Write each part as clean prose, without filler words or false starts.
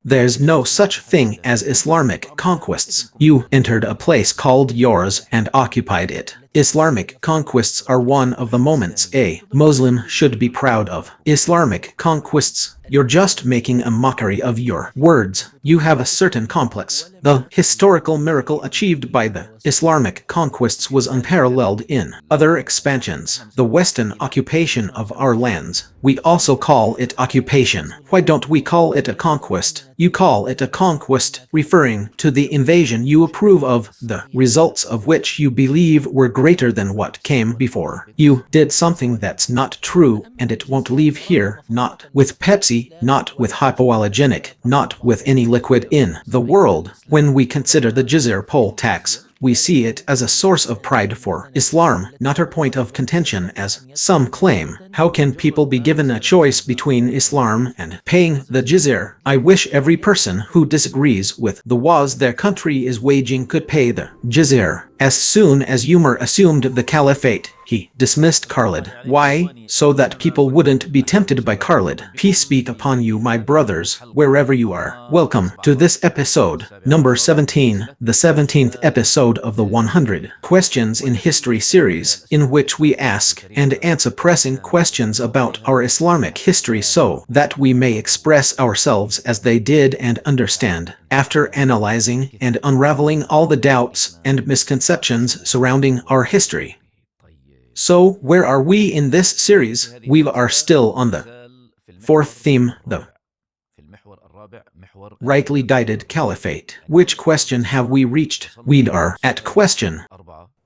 There's no such thing as Islamic conquests. You entered a place called yours and occupied it. Islamic conquests are one of the moments a Muslim should be proud of. Islamic conquests, you're just making a mockery of your words. You have a certain complex. The historical miracle achieved by the Islamic conquests was unparalleled in other expansions. The Western occupation of our lands, we also call it occupation. Why don't we call it a conquest? You call it a conquest, referring to the invasion you approve of, the results of which you believe were greater than what came before. You did something that's not true, and it won't leave here, not with Pepsi, not with hypoallergenic, not with any liquid in the world. When we consider the jizya poll tax, we see it as a source of pride for Islam, not a point of contention as some claim. How can people be given a choice between Islam and paying the jizya? I wish every person who disagrees with the wars their country is waging could pay the jizya. As soon as Umar assumed the caliphate, he dismissed Khalid. Why? So that people wouldn't be tempted by Khalid. Peace be upon you, my brothers, wherever you are. Welcome to this episode, number 17, the 17th episode of the 100 Questions in History series, in which we ask and answer pressing questions about our Islamic history so that we may express ourselves as they did and understand. After analyzing and unraveling all the doubts and misconceptions surrounding our history. So, where are we in this series? We are still on the fourth theme, the rightly guided caliphate. Which question have we reached? We are at question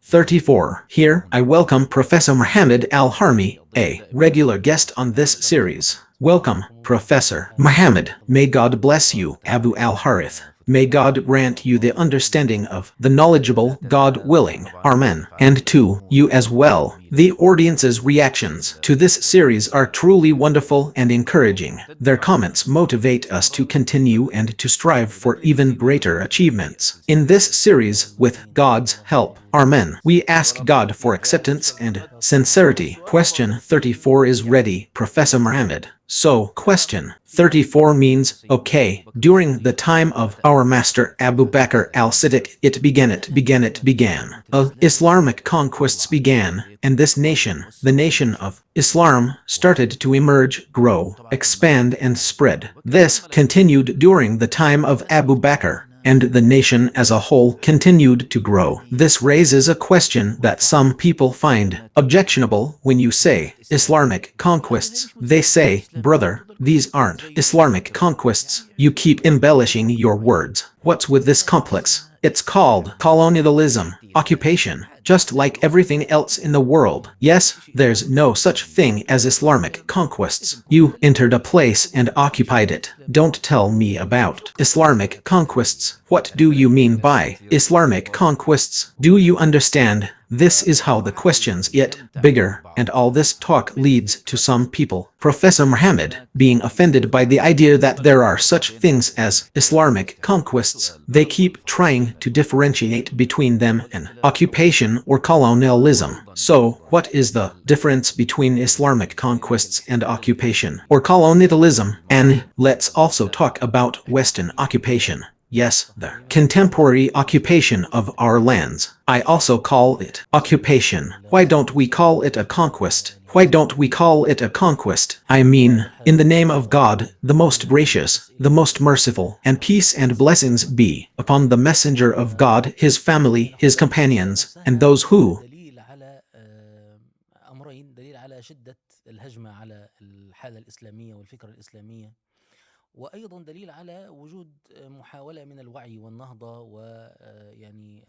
34. Here, I welcome Professor Muhammad Al-Harmi, a regular guest on this series. Welcome, Professor Muhammad. May God bless you, Abu Al-Harith. May God grant you the understanding of the knowledgeable, God willing. Amen. And to you as well. The audience's reactions to this series are truly wonderful and encouraging. Their comments motivate us to continue and to strive for even greater achievements. In this series, with God's help, Amen, we ask God for acceptance and sincerity. Question 34 is ready, Professor Muhammad. So, question 34 means, okay, during the time of our master Abu Bakr al-Siddiq, it began. Islamic conquests began, and this nation, the nation of Islam, started to emerge, grow, expand, and spread. This continued during the time of Abu Bakr, and the nation as a whole continued to grow. This raises a question that some people find objectionable when you say Islamic conquests. They say, brother, these aren't Islamic conquests. You keep embellishing your words. What's with this complex? It's called colonialism, occupation, just like everything else in the world. Yes, there's no such thing as Islamic conquests. You entered a place and occupied it. Don't tell me about Islamic conquests. What do you mean by Islamic conquests? Do you understand? This is how the questions get bigger, and all this talk leads to some people, Professor Muhammad, being offended by the idea that there are such things as Islamic conquests. They keep trying to differentiate between them and occupation or colonialism. So, what is the difference between Islamic conquests and occupation or colonialism? And let's also talk about Western occupation. Yes, the contemporary occupation of our lands. I also call it occupation. Why don't we call it a conquest? Why don't we call it a conquest? I mean, in the name of God, the most gracious, the most merciful, and peace and blessings be upon the messenger of God, his family, his companions, and those who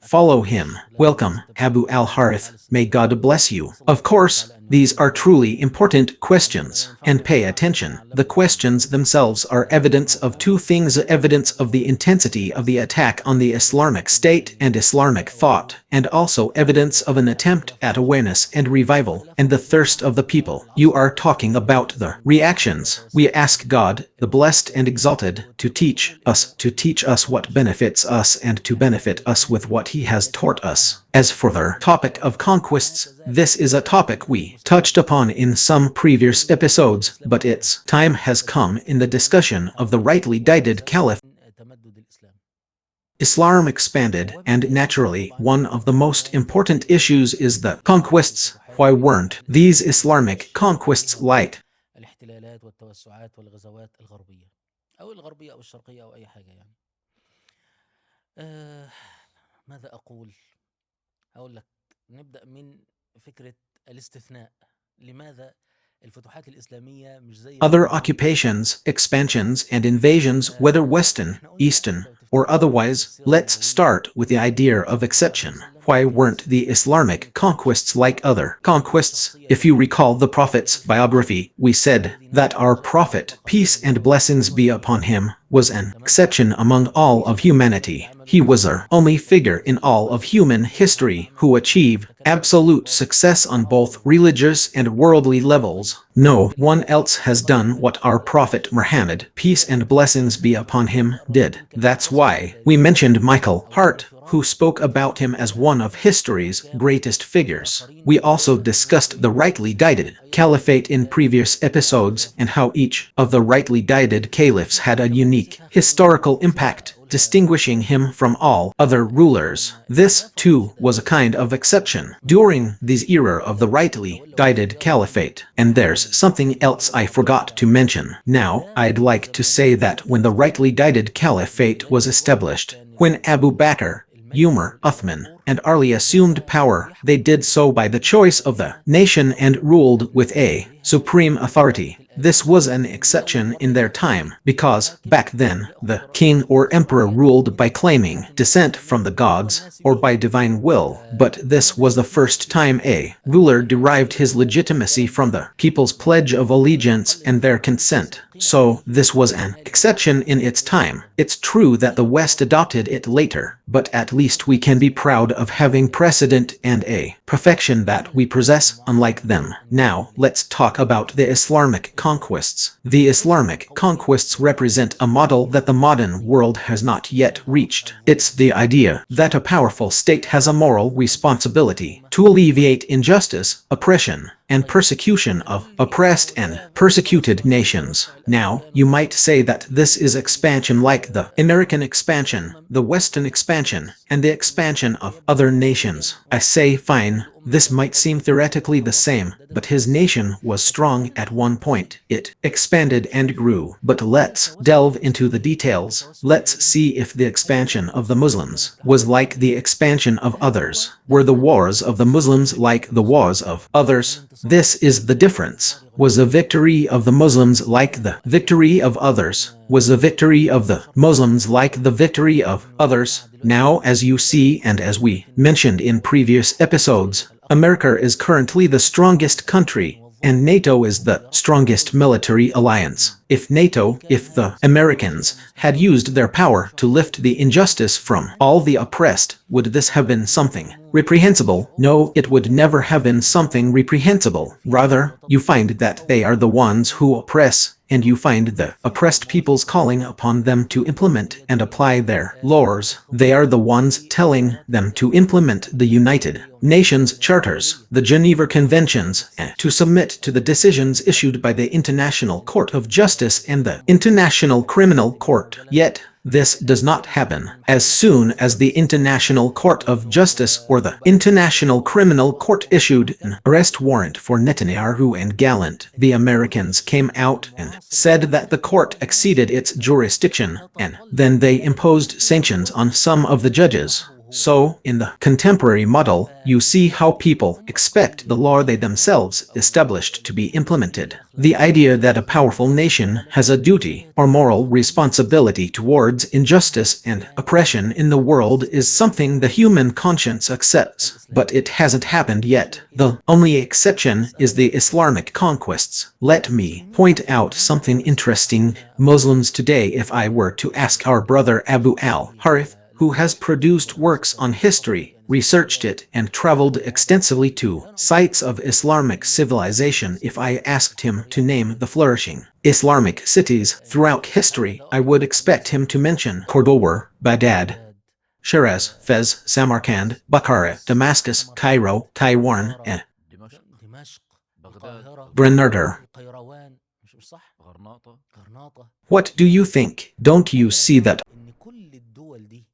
follow him. Welcome, Abu Al-Harith. May God bless you. Of course, these are truly important questions. And pay attention. The questions themselves are evidence of two things: evidence of the intensity of the attack on the Islamic State and Islamic thought, and also evidence of an attempt at awareness and revival, and the thirst of the people. You are talking about the reactions. We ask God, the blessed and exalted, to teach us what benefits us and to benefit us with what he has taught us. As for the topic of conquests, this is a topic we touched upon in some previous episodes, but its time has come in the discussion of the rightly guided caliph. Islam expanded, and naturally, one of the most important issues is the conquests. Why weren't these Islamic conquests light? الاحتلالات والتوسعات والغزوات الغربية أو الغربية أو الشرقية أو أي حاجة يعني. آه ماذا أقول؟ أقول لك نبدأ من فكرة الاستثناء. لماذا الفتوحات الإسلامية مش زي Other فتوحات occupations, expansions, and invasions, whether Western, Eastern, or otherwise, let's start with the idea of exception. Why weren't the Islamic conquests like other conquests? If you recall the Prophet's biography, we said that our Prophet, peace and blessings be upon him, was an exception among all of humanity. He was our only figure in all of human history who achieved absolute success on both religious and worldly levels. No one else has done what our Prophet Muhammad, peace and blessings be upon him, did. That's why we mentioned Michael Hart, who spoke about him as one of history's greatest figures. We also discussed the rightly guided caliphate in previous episodes and how each of the rightly guided caliphs had a unique historical impact, distinguishing him from all other rulers. This, too, was a kind of exception during this era of the rightly guided caliphate. And there's something else I forgot to mention. Now, I'd like to say that when the rightly guided caliphate was established, when Abu Bakr, Umar, Uthman, and Ali assumed power, they did so by the choice of the nation and ruled with a supreme authority. This was an exception in their time, because back then, the king or emperor ruled by claiming descent from the gods or by divine will, but this was the first time a ruler derived his legitimacy from the people's pledge of allegiance and their consent. So this was an exception in its time. It's true that the West adopted it later, but at least we can be proud of having precedent and a perfection that we possess unlike them. Now, let's talk about the Islamic conquests. The Islamic conquests represent a model that the modern world has not yet reached. It's the idea that a powerful state has a moral responsibility to alleviate injustice, oppression, and persecution of oppressed and persecuted nations. Now, you might say that this is expansion like the American expansion, the Western expansion, and the expansion of other nations. I say fine, this might seem theoretically the same, but his nation was strong at one point. It expanded and grew. But let's delve into the details. Let's see if the expansion of the Muslims was like the expansion of others. Were the wars of the Muslims like the wars of others? This is the difference. Was the victory of the Muslims like the victory of others? Was the victory of the Muslims like the victory of others? Now, as you see and as we mentioned in previous episodes, America is currently the strongest country, and NATO is the strongest military alliance. If the Americans had used their power to lift the injustice from all the oppressed, would this have been something reprehensible? No, it would never have been something reprehensible. Rather, you find that they are the ones who oppress, and you find the oppressed peoples calling upon them to implement and apply their laws. They are the ones telling them to implement the United Nations Charters, the Geneva Conventions, and to submit to the decisions issued by the International Court of Justice and the International Criminal Court. Yet, this does not happen. As soon as the International Court of Justice or the International Criminal Court issued an arrest warrant for Netanyahu and Gallant, the Americans came out and said that the court exceeded its jurisdiction, and then they imposed sanctions on some of the judges. So, in the contemporary model, you see how people expect the law they themselves established to be implemented. The idea that a powerful nation has a duty or moral responsibility towards injustice and oppression in the world is something the human conscience accepts, but it hasn't happened yet. The only exception is the Islamic conquests. Let me point out something interesting. Muslims today, if I were to ask our brother Abu al-Harith, who has produced works on history, researched it, and traveled extensively to sites of Islamic civilization. If I asked him to name the flourishing Islamic cities throughout history, I would expect him to mention Cordoba, Baghdad, Shiraz, Fez, Samarkand, Bukhara, Damascus, Cairo, Taiwan, and دمشق القاهرة Grenada. القيروان مش صح غرناطة What do you think? Don't you see that إن كل الدول دي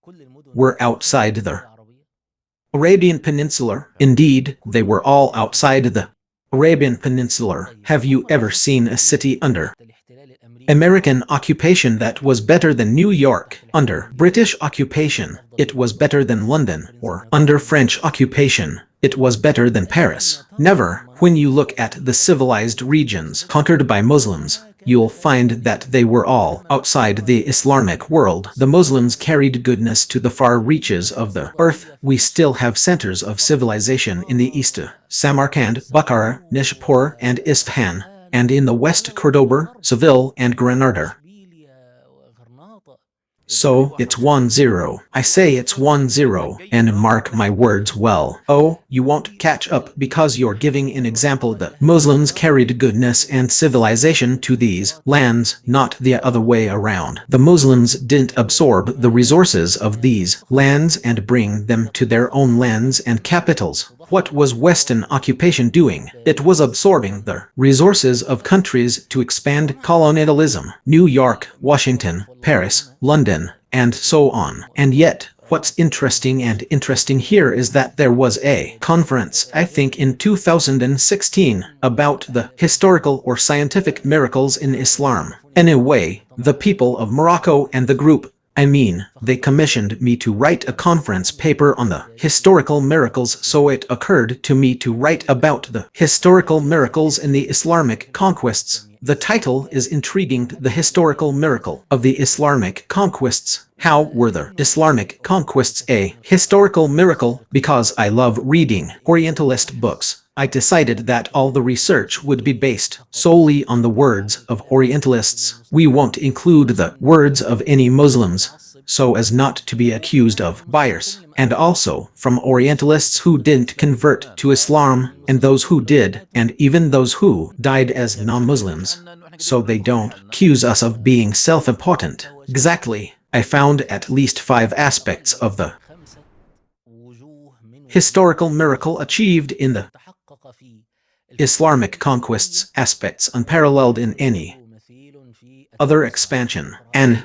كل المدن we're outside the العربية Arabian Peninsula? Indeed, they were all outside the Arabian Peninsula. Have you ever seen a city under الاحتلال الأمريكي American occupation that was better than New York? Under British occupation, it was better than London, or under French occupation, it was better than Paris. Never. When you look at the civilized regions conquered by Muslims, you'll find that they were all outside the Islamic world. The Muslims carried goodness to the far reaches of the earth. We still have centers of civilization in the east, Samarkand, Bukhara, Nishapur, and Isfahan, and in the west, Cordoba, Seville, and Granada. إشبيليا وغرناطة So, it's 1-0. I say it's 1-0, and mark my words well. Oh, you won't catch up because you're giving an example. The Muslims carried goodness and civilization to these lands, not the other way around. The Muslims didn't absorb the resources of these lands and bring them to their own lands and capitals. What was Western occupation doing? It was absorbing the resources of countries to expand colonialism. New York, Washington, Paris, London, and so on. And yet, what's interesting here is that there was a conference, I think in 2016, about the historical or scientific miracles in Islam. Anyway, the people of Morocco and the group, they commissioned me to write a conference paper on the historical miracles, so it occurred to me to write about the historical miracles in the Islamic conquests. The title is intriguing. The historical miracle of the Islamic conquests. How were the Islamic conquests a historical miracle? Because I love reading Orientalist books, I decided that all the research would be based solely on the words of Orientalists. We won't include the words of any Muslims, so as not to be accused of bias, and also from Orientalists who didn't convert to Islam, and those who did, and even those who died as non-Muslims, so they don't accuse us of being self-important. Exactly. I found at least 5 aspects of the خمسة وجوه من historical miracle achieved in the تحقق في Islamic conquests, aspects unparalleled in any مثيل في other expansion, and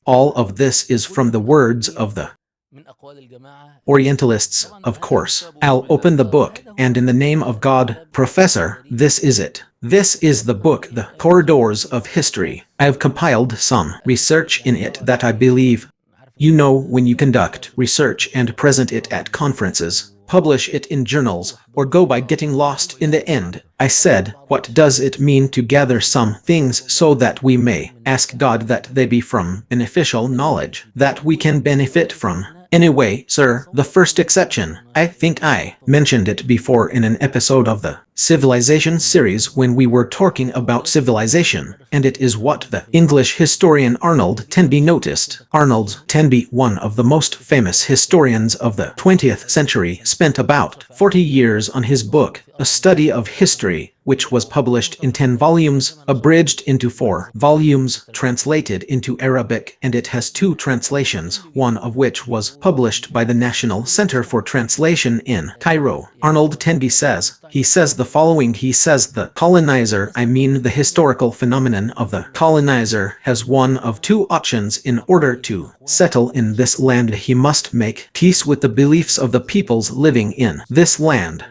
all of this is from the words of the من أقوال الجماعة Orientalists, of course. I'll open the book, and in the name of God, Professor, this is it. This is the book, The Corridors of History. I have compiled some research in it that I believe. You know, when you conduct research and present it at conferences, publish it in journals, or go by getting lost in the end. I said, what does it mean to gather some things so that we may ask God that they be from beneficial knowledge, that we can benefit from? Anyway, sir, the first exception, I think I mentioned it before in an episode of the Civilization series when we were talking about civilization, and it is what the English historian Arnold Tenby noticed. Arnold Tenby, one of the most famous historians of the 20th century, spent about 40 years on his book, A Study of History, which was published in 10 volumes, abridged into 4 volumes, translated into Arabic, and it has 2 translations, one of which was published by the National Center for Translation in Cairo. Arnold Tenby says, the following. He says the colonizer, the historical phenomenon of the colonizer, has one of 2 options. In order to settle in this land, he must make peace with the beliefs of the peoples living in this land.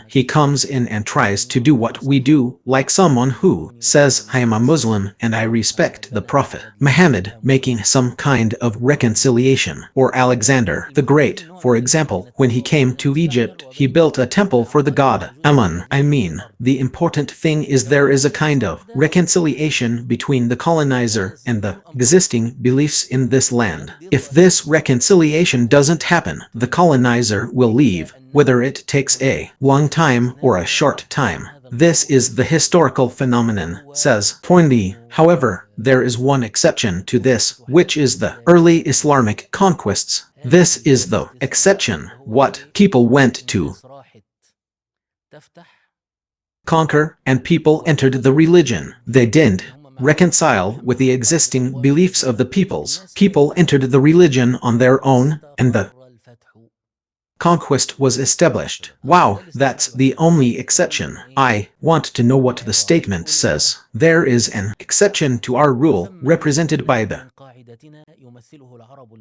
He comes in and tries to do what we do, like someone who says, I am a Muslim and I respect the Prophet Muhammad, making some kind of reconciliation. Or Alexander the Great, for example, when he came to Egypt, he built a temple for the god Amun. The important thing is there is a kind of reconciliation between the colonizer and the existing beliefs in this land. If this reconciliation doesn't happen, the colonizer will leave, whether it takes a long time or a short time. This is the historical phenomenon, says Toynbee. However, there is one exception to this, which is the early Islamic conquests. This is the exception. What people went to conquer, and people entered the religion. They didn't reconcile with the existing beliefs of the peoples. People entered the religion on their own, and the conquest was established. Wow, that's the only exception. I want to know what the statement says. There is an exception to our rule, represented by the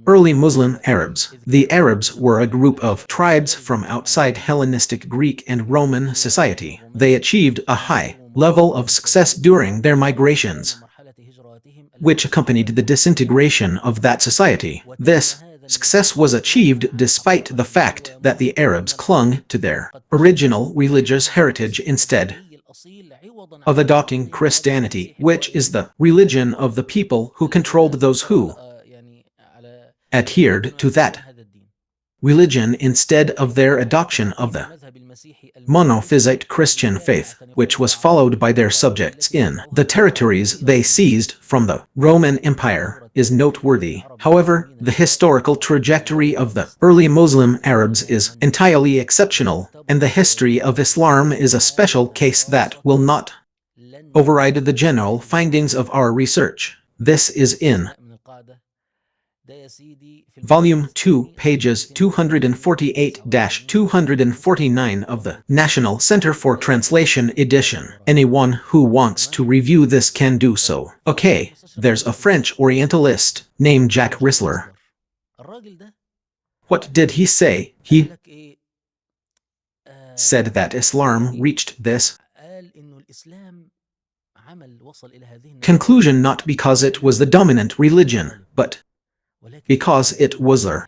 early Muslim Arabs. The Arabs were a group of tribes from outside Hellenistic Greek and Roman society. They achieved a high level of success during their migrations, which accompanied the disintegration of that society. This success was achieved despite the fact that the Arabs clung to their original religious heritage instead of adopting Christianity, which is the religion of the people who controlled those who adhered to that religion instead of their adoption of the monophysite Christian faith, which was followed by their subjects in the territories they seized from the Roman Empire, is noteworthy. However, the historical trajectory of the early Muslim Arabs is entirely exceptional, and the history of Islam is a special case that will not override the general findings of our research. This is in Volume 2, pages 248-249 of the National Center for Translation edition. Anyone who wants to review this can do so. Okay, there's a French Orientalist named Jacques Rissler. What did he say? He said that Islam reached this conclusion not because it was the dominant religion, but because it was a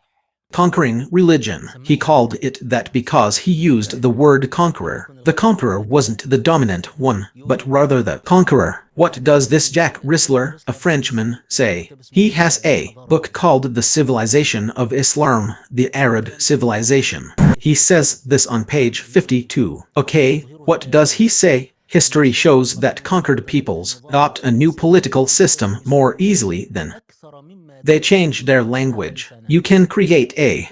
conquering religion. He called it that because he used the word conqueror. The conqueror wasn't the dominant one, but rather the conqueror. What does this Jacques Rissler, a Frenchman, say? He has a book called The Civilization of Islam, the Arab Civilization. He says this on page 52. Okay, what does he say? History shows that conquered peoples adopt a new political system more easily than they change their language. You can create a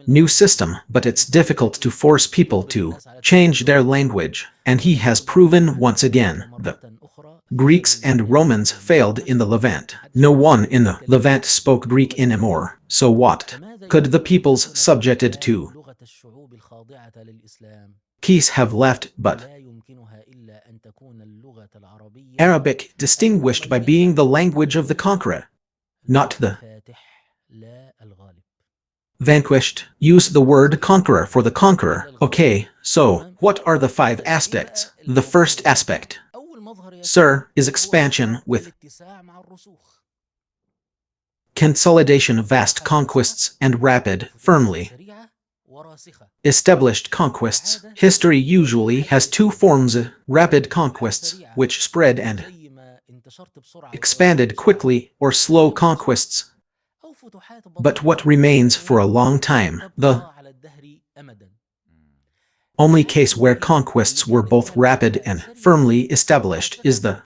new system, but it's difficult to force people to change their language. And he has proven once again the Greeks and Romans failed in the Levant. No one in the Levant spoke Greek anymore. So what could the peoples subjected to peace have left but Arabic, distinguished by being the language of the conqueror, not the vanquished? Use the word conqueror for the conqueror. Okay, so what are the 5 aspects? The first aspect, sir, is expansion with consolidation of vast conquests and rapid, firmly established conquests. History usually has 2 forms: rapid conquests, which spread and expanded quickly, or slow conquests, but what remains for a long time. The only case where conquests were both rapid and firmly established is the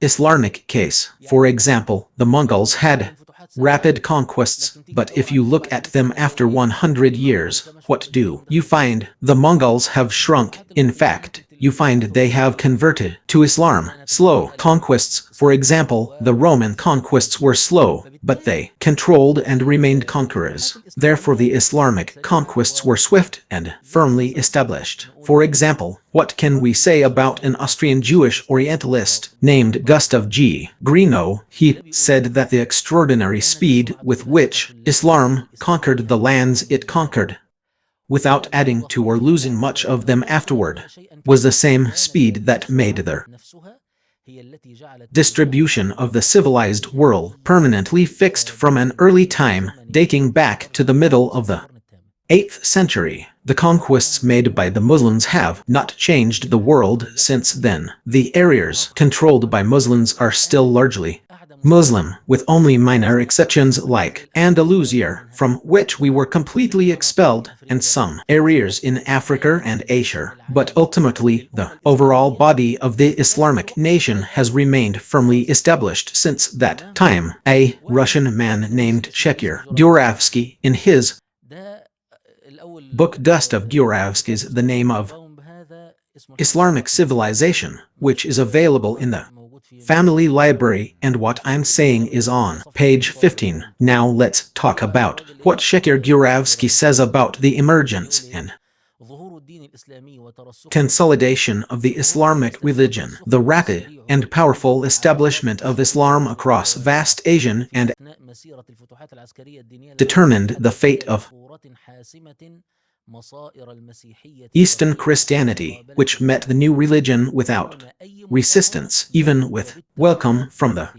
Islamic case. For example, the Mongols had rapid conquests, but if you look at them after 100 years, what do you find? The Mongols have shrunk. In fact, you find they have converted to Islam. Slow conquests, for example, the Roman conquests were slow, but they controlled and remained conquerors. Therefore, the Islamic conquests were swift and firmly established. For example, what can we say about an Austrian Jewish Orientalist named Gustav G. Greenough? He said that the extraordinary speed with which Islam conquered the lands it conquered, without adding to or losing much of them afterward, was the same speed that made their distribution of the civilized world permanently fixed from an early time dating back to the middle of the 8th century. The conquests made by the Muslims have not changed the world since then. The areas controlled by Muslims are still largely Muslim, with only minor exceptions like Andalusia, from which we were completely expelled, and some areas in Africa and Asia. But ultimately, the overall body of the Islamic nation has remained firmly established since that time. A Russian man named Shekir Duravsky, in his book Dust of Duravsky's The Name of Islamic Civilization, which is available in the Family Library, and what I'm saying is on page 15. Now let's talk about what Shekir Duravsky says about the emergence and consolidation of the Islamic religion, the rapid and powerful establishment of Islam across vast Asian and determined the fate of Eastern Christianity, which met the new religion without resistance, even with welcome from the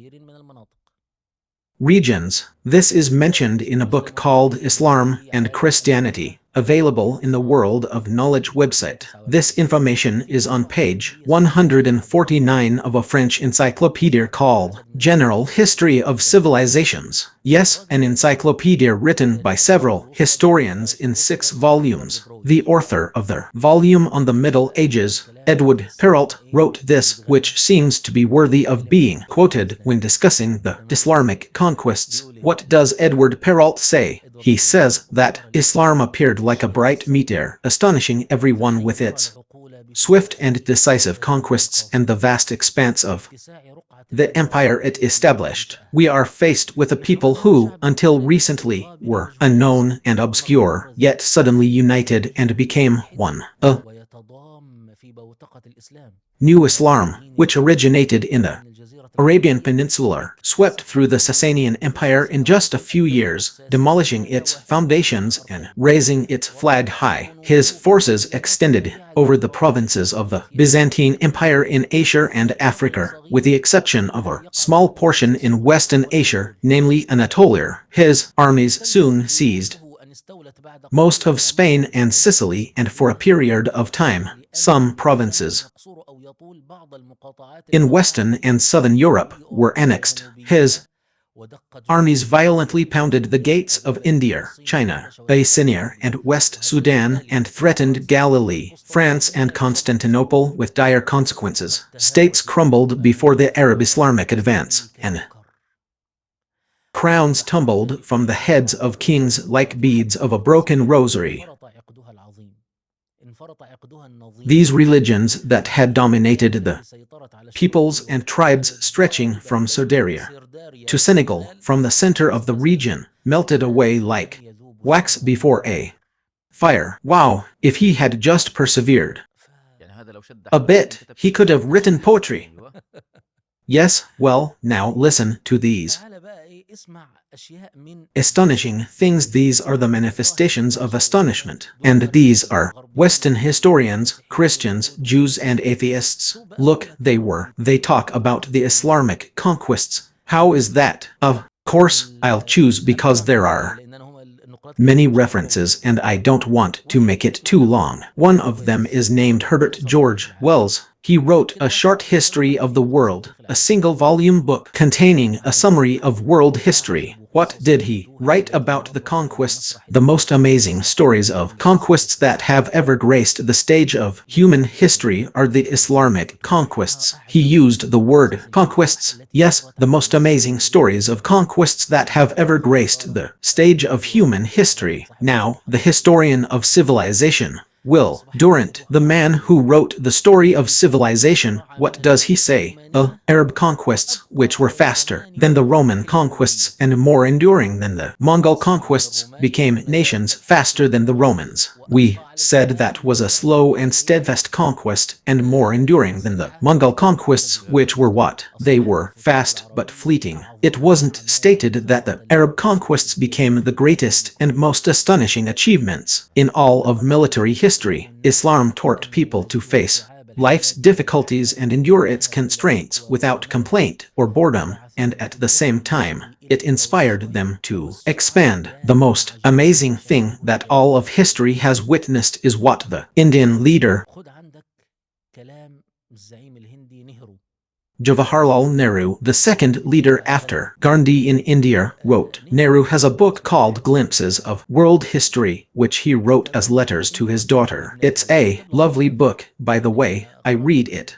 regions. This is mentioned in a book called Islam and Christianity, available in the World of Knowledge website. This information is on page 149 of a French encyclopedia called General History of Civilizations. Yes, an encyclopedia written by several historians in 6 volumes. The author of the volume on the Middle Ages, Edward Perrault, wrote this, which seems to be worthy of being quoted when discussing the Islamic conquests. What does Edward Perrault say? He says that Islam appeared like a bright meteor, astonishing everyone with its swift and decisive conquests and the vast expanse of the empire it established. We are faced with a people who, until recently, were unknown and obscure, yet suddenly united and became one. A new Islam, which originated in the Arabian Peninsula, swept through the Sasanian Empire in just a few years, demolishing its foundations and raising its flag high. His forces extended over the provinces of the Byzantine Empire in Asia and Africa, with the exception of a small portion in Western Asia, namely Anatolia. His armies soon seized most of Spain and Sicily, and for a period of time, some provinces in Western and Southern Europe were annexed. His armies violently pounded the gates of India, China, Abyssinia, and West Sudan and threatened Galilee, France, and Constantinople with dire consequences. States crumbled before the Arab Islamic advance, and crowns tumbled from the heads of kings like beads of a broken rosary. These religions that had dominated the peoples and tribes stretching from Sardaria to Senegal, from the center of the region, melted away like wax before a fire. Wow, if he had just persevered a bit, he could have written poetry. Yes, well, now listen to these astonishing things. These are the manifestations of astonishment. And these are Western historians, Christians, Jews, and atheists. Look, they talk about the Islamic conquests. How is that? Of course, I'll choose because there are many references and I don't want to make it too long. One of them is named Herbert George Wells. He wrote A Short History of the World, a single-volume book containing a summary of world history. What did he write about the conquests? The most amazing stories of conquests that have ever graced the stage of human history are the Islamic conquests. He used the word conquests. Yes, the most amazing stories of conquests that have ever graced the stage of human history. Now, the historian of civilization, Will Durant, the man who wrote the story of civilization, what does he say? Arab conquests, which were faster than the Roman conquests and more enduring than the Mongol conquests, became nations faster than the Romans. We said that was a slow and steadfast conquest and more enduring than the Mongol conquests, which were what? They were fast but fleeting. It wasn't stated that the Arab conquests became the greatest and most astonishing achievements in all of military history. Islam taught people to face life's difficulties and endure its constraints without complaint or boredom, and at the same time, it inspired them to expand. The most amazing thing that all of history has witnessed is what the Indian leader Jawaharlal Nehru, the second leader after Gandhi in India, wrote. Nehru has a book called Glimpses of World History, which he wrote as letters to his daughter. It's a lovely book, by the way. I read it.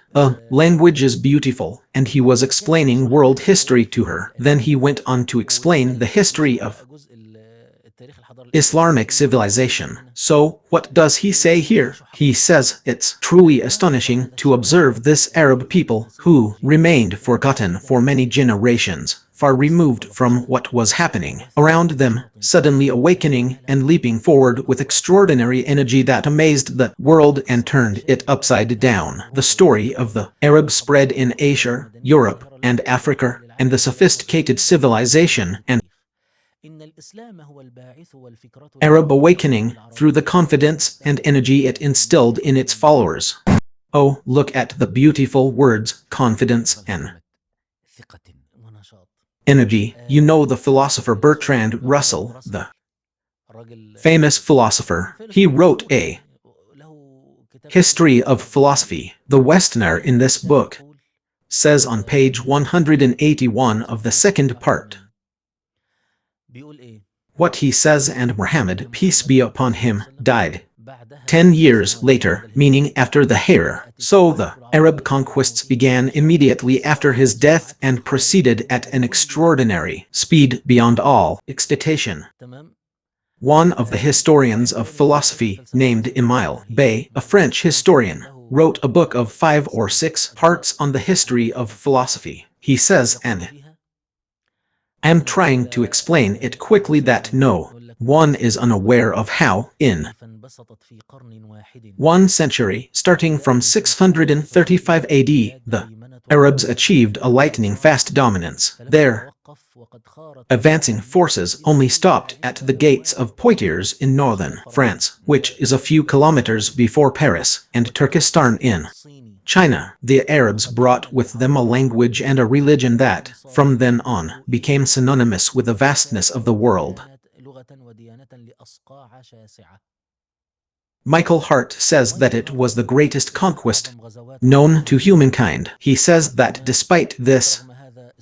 Language is beautiful, and he was explaining world history to her. Then he went on to explain the history of Islamic civilization. So, what does he say here? He says it's truly astonishing to observe this Arab people who remained forgotten for many generations, far removed from what was happening around them, suddenly awakening and leaping forward with extraordinary energy that amazed the world and turned it upside down. The story of the Arab spread in Asia, Europe, and Africa, and the sophisticated civilization and Arab awakening through the confidence and energy it instilled in its followers. Oh, look at the beautiful words, confidence and energy. You know the philosopher Bertrand Russell, the famous philosopher. He wrote a history of philosophy. The Westerner in this book says on page 181 of the second part what he says, and Muhammad, peace be upon him, died 10 years later, meaning after the Hijra. So the Arab conquests began immediately after his death and proceeded at an extraordinary speed beyond all expectation. One of the historians of philosophy, named Emile Bay, a French historian, wrote a book of 5 or 6 parts on the history of philosophy. He says, and I'm trying to explain it quickly, that no one is unaware of how, in 1 century, starting from 635 AD, the Arabs achieved a lightning-fast dominance. Their advancing forces only stopped at the gates of Poitiers in northern France, which is a few kilometers before Paris, and Turkestan in China. The Arabs brought with them a language and a religion that, from then on, became synonymous with the vastness of the world. Michael Hart says that it was the greatest conquest known to humankind. He says that despite this,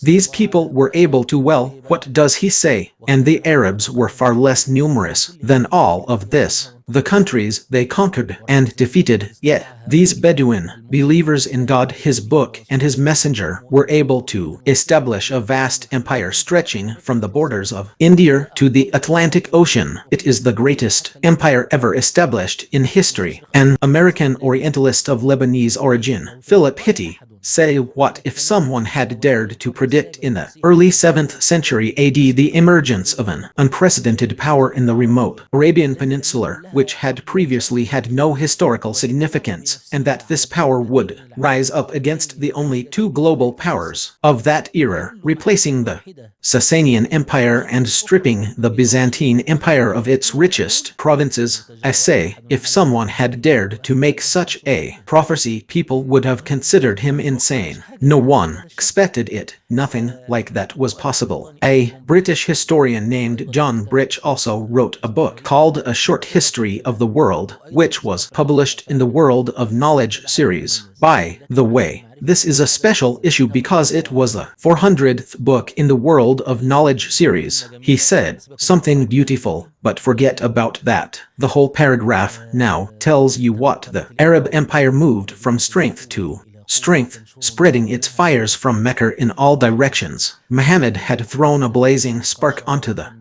these people were able to, well, what does he say? And the Arabs were far less numerous than all of this. The countries they conquered and defeated, yet these Bedouin, believers in God, His book, and His messenger, were able to establish a vast empire stretching from the borders of India to the Atlantic Ocean. It is the greatest empire ever established in history. An American Orientalist of Lebanese origin, Philip Hitti, say, what if someone had dared to predict in the early 7th century AD the emergence of an unprecedented power in the remote Arabian Peninsula, which had previously had no historical significance, and that this power would rise up against the only 2 global powers of that era, replacing the Sasanian Empire and stripping the Byzantine Empire of its richest provinces? I say, if someone had dared to make such a prophecy, people would have considered him insane. No one expected it. Nothing like that was possible. A British historian named John Britch also wrote a book called A Short History of the World, which was published in the World of Knowledge series. By the way, this is a special issue because it was the 400th book in the World of Knowledge series. He said something beautiful, but forget about that. The whole paragraph now tells you what the Arab Empire moved from strength to strength, spreading its fires from Mecca in all directions. Muhammad had thrown a blazing spark onto the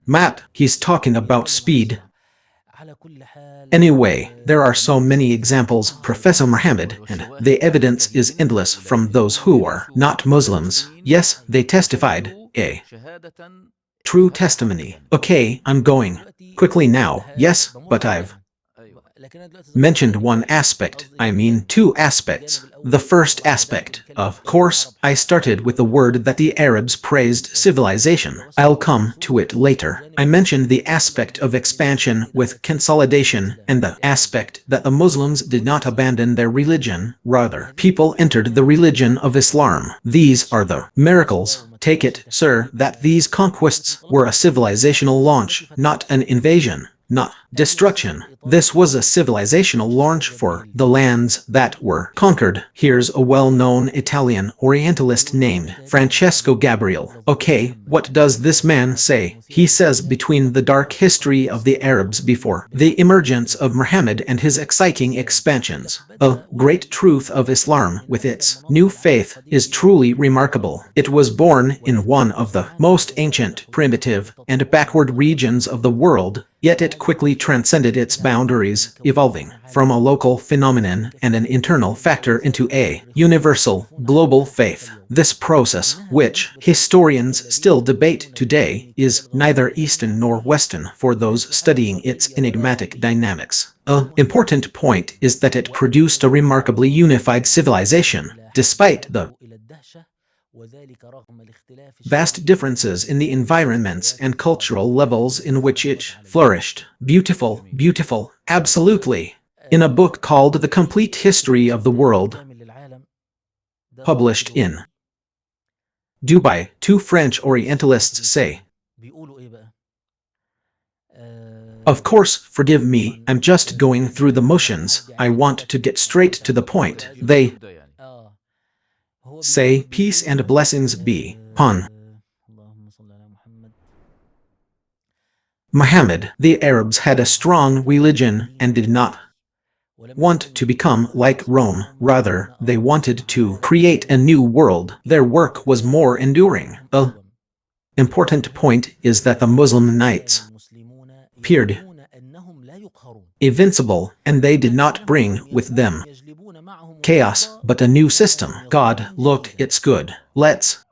map. He's talking about speed. Anyway, there are so many examples, Professor Muhammad, and the evidence is endless from those who are not Muslims. Yes, they testified a true testimony. Okay, I'm going quickly now. Yes, but I've mentioned one aspect, I mean 2 aspects. The first aspect, of course, I started with the word that the Arabs praised civilization. I'll come to it later. I mentioned the aspect of expansion with consolidation and the aspect that the Muslims did not abandon their religion, rather, people entered the religion of Islam. These are the miracles. Take it, sir, that these conquests were a civilizational launch, not an invasion. not destruction. This was a civilizational launch for the lands that were conquered. Here's a well-known Italian Orientalist named Francesco Gabriel. Okay, what does this man say? He says between the dark history of the Arabs before the emergence of Muhammad and his exciting expansions, a great truth of Islam with its new faith is truly remarkable. It was born in one of the most ancient, primitive, and backward regions of the world, yet it quickly transcended its boundaries, evolving from a local phenomenon and an internal factor into a universal, global faith. This process, which historians still debate today, is neither Eastern nor Western for those studying its enigmatic dynamics. An important point is that it produced a remarkably unified civilization, despite the vast differences in the environments and cultural levels in which it flourished. Beautiful, beautiful, absolutely. In a book called The Complete History of the World, published in Dubai, two French Orientalists say, "Of course, forgive me, I'm just going through the motions, I want to get straight to the point." They say, "Peace and blessings be upon Muhammad." The Arabs had a strong religion and did not want to become like Rome. Rather, they wanted to create a new world. Their work was more enduring. An important point is that the Muslim knights appeared invincible, and they did not bring with them chaos, but a new system. God looked, it's good. Let's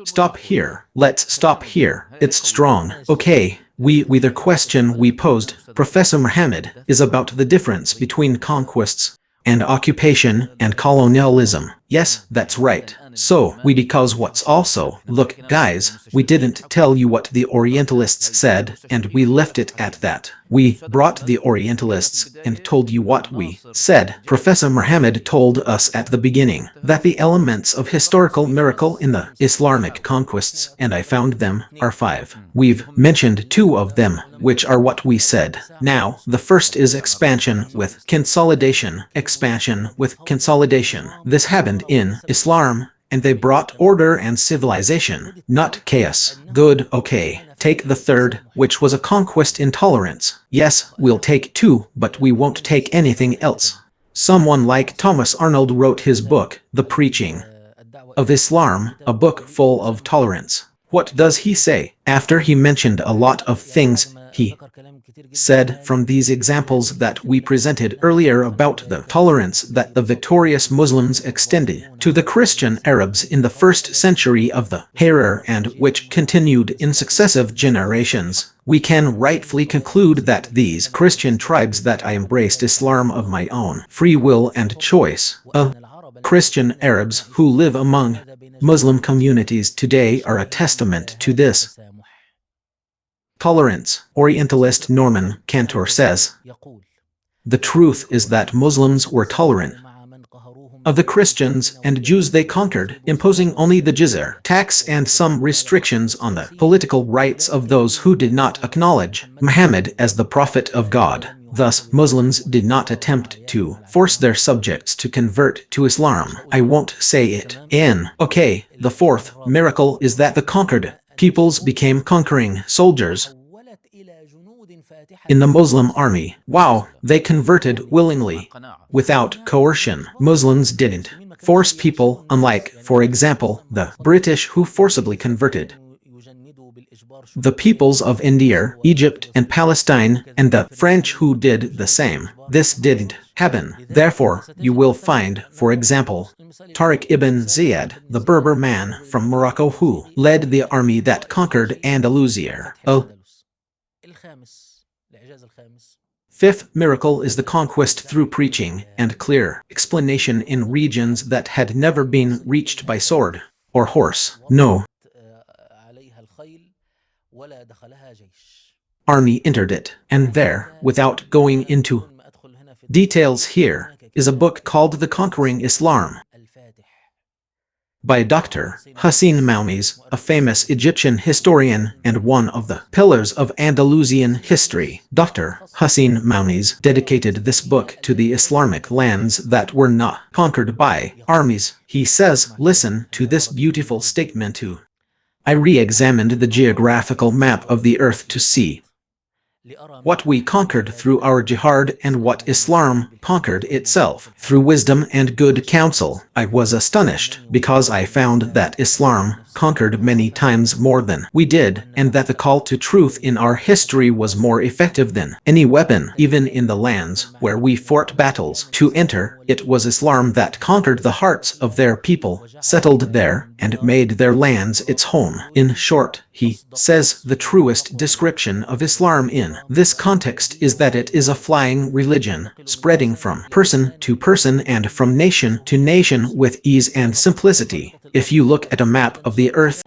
stop here. Let's stop here. It's strong. Okay. The question we posed, Professor Muhammad, is about the difference between conquests and occupation and colonialism. Yes, that's right. So, because what's also, look, guys, we didn't tell you what the Orientalists said, and we left it at that. We brought the Orientalists and told you what we said. Professor Muhammad told us at the beginning that the elements of historical miracle in the Islamic conquests, and I found them, are 5. We've mentioned 2 of them, which are what we said. Now, the first is expansion with consolidation. Expansion with consolidation. This happened in Islam, and they brought order and civilization, not chaos. Good, okay. Take the third, which was a conquest intolerance. Yes, we'll take 2, but we won't take anything else. Someone like Thomas Arnold wrote his book, The Preaching of Islam, a book full of tolerance. What does he say? After he mentioned a lot of things, he said from these examples that we presented earlier about the tolerance that the victorious Muslims extended to the Christian Arabs in the 1st century of the Hijra and which continued in successive generations, we can rightfully conclude that these Christian tribes that I embraced Islam of my own free will and choice, Christian Arabs who live among Muslim communities today are a testament to this tolerance. Orientalist Norman Cantor says, "The truth is that Muslims were tolerant of the Christians and Jews they conquered, imposing only the jizya tax and some restrictions on the political rights of those who did not acknowledge Muhammad as the prophet of God. Thus, Muslims did not attempt to force their subjects to convert to Islam. I won't say it in. Okay, the 4th miracle is that the conquered peoples became conquering soldiers in the Muslim army. Wow, they converted willingly, without coercion. Muslims didn't force people, unlike, for example, the British who forcibly converted the peoples of India, Egypt, and Palestine, and the French who did the same. This didn't happen. Therefore, you will find, for example, Tariq ibn Ziyad, the Berber man from Morocco who led the army that conquered Andalusia. A 5th miracle is the conquest through preaching and clear explanation in regions that had never been reached by sword or horse. No army entered it, and there, without going into details here, is a book called The Conquering Islam. by Dr. Hussein Maumis, a famous Egyptian historian and one of the pillars of Andalusian history. Dr. Hussein Maumis dedicated this book to the Islamic lands that were not conquered by armies. He says, listen to this beautiful statement too. I re-examined the geographical map of the earth to see what we conquered through our jihad and what Islam conquered itself through wisdom and good counsel. I was astonished because I found that Islam conquered many times more than we did, and that the call to truth in our history was more effective than any weapon. Even in the lands where we fought battles to enter, it was Islam that conquered the hearts of their people, settled there, and made their lands its home. In short, he says the truest description of Islam in this context is that it is a flying religion, spreading from person to person and from nation to nation with ease and simplicity. If you look at a map of the earth,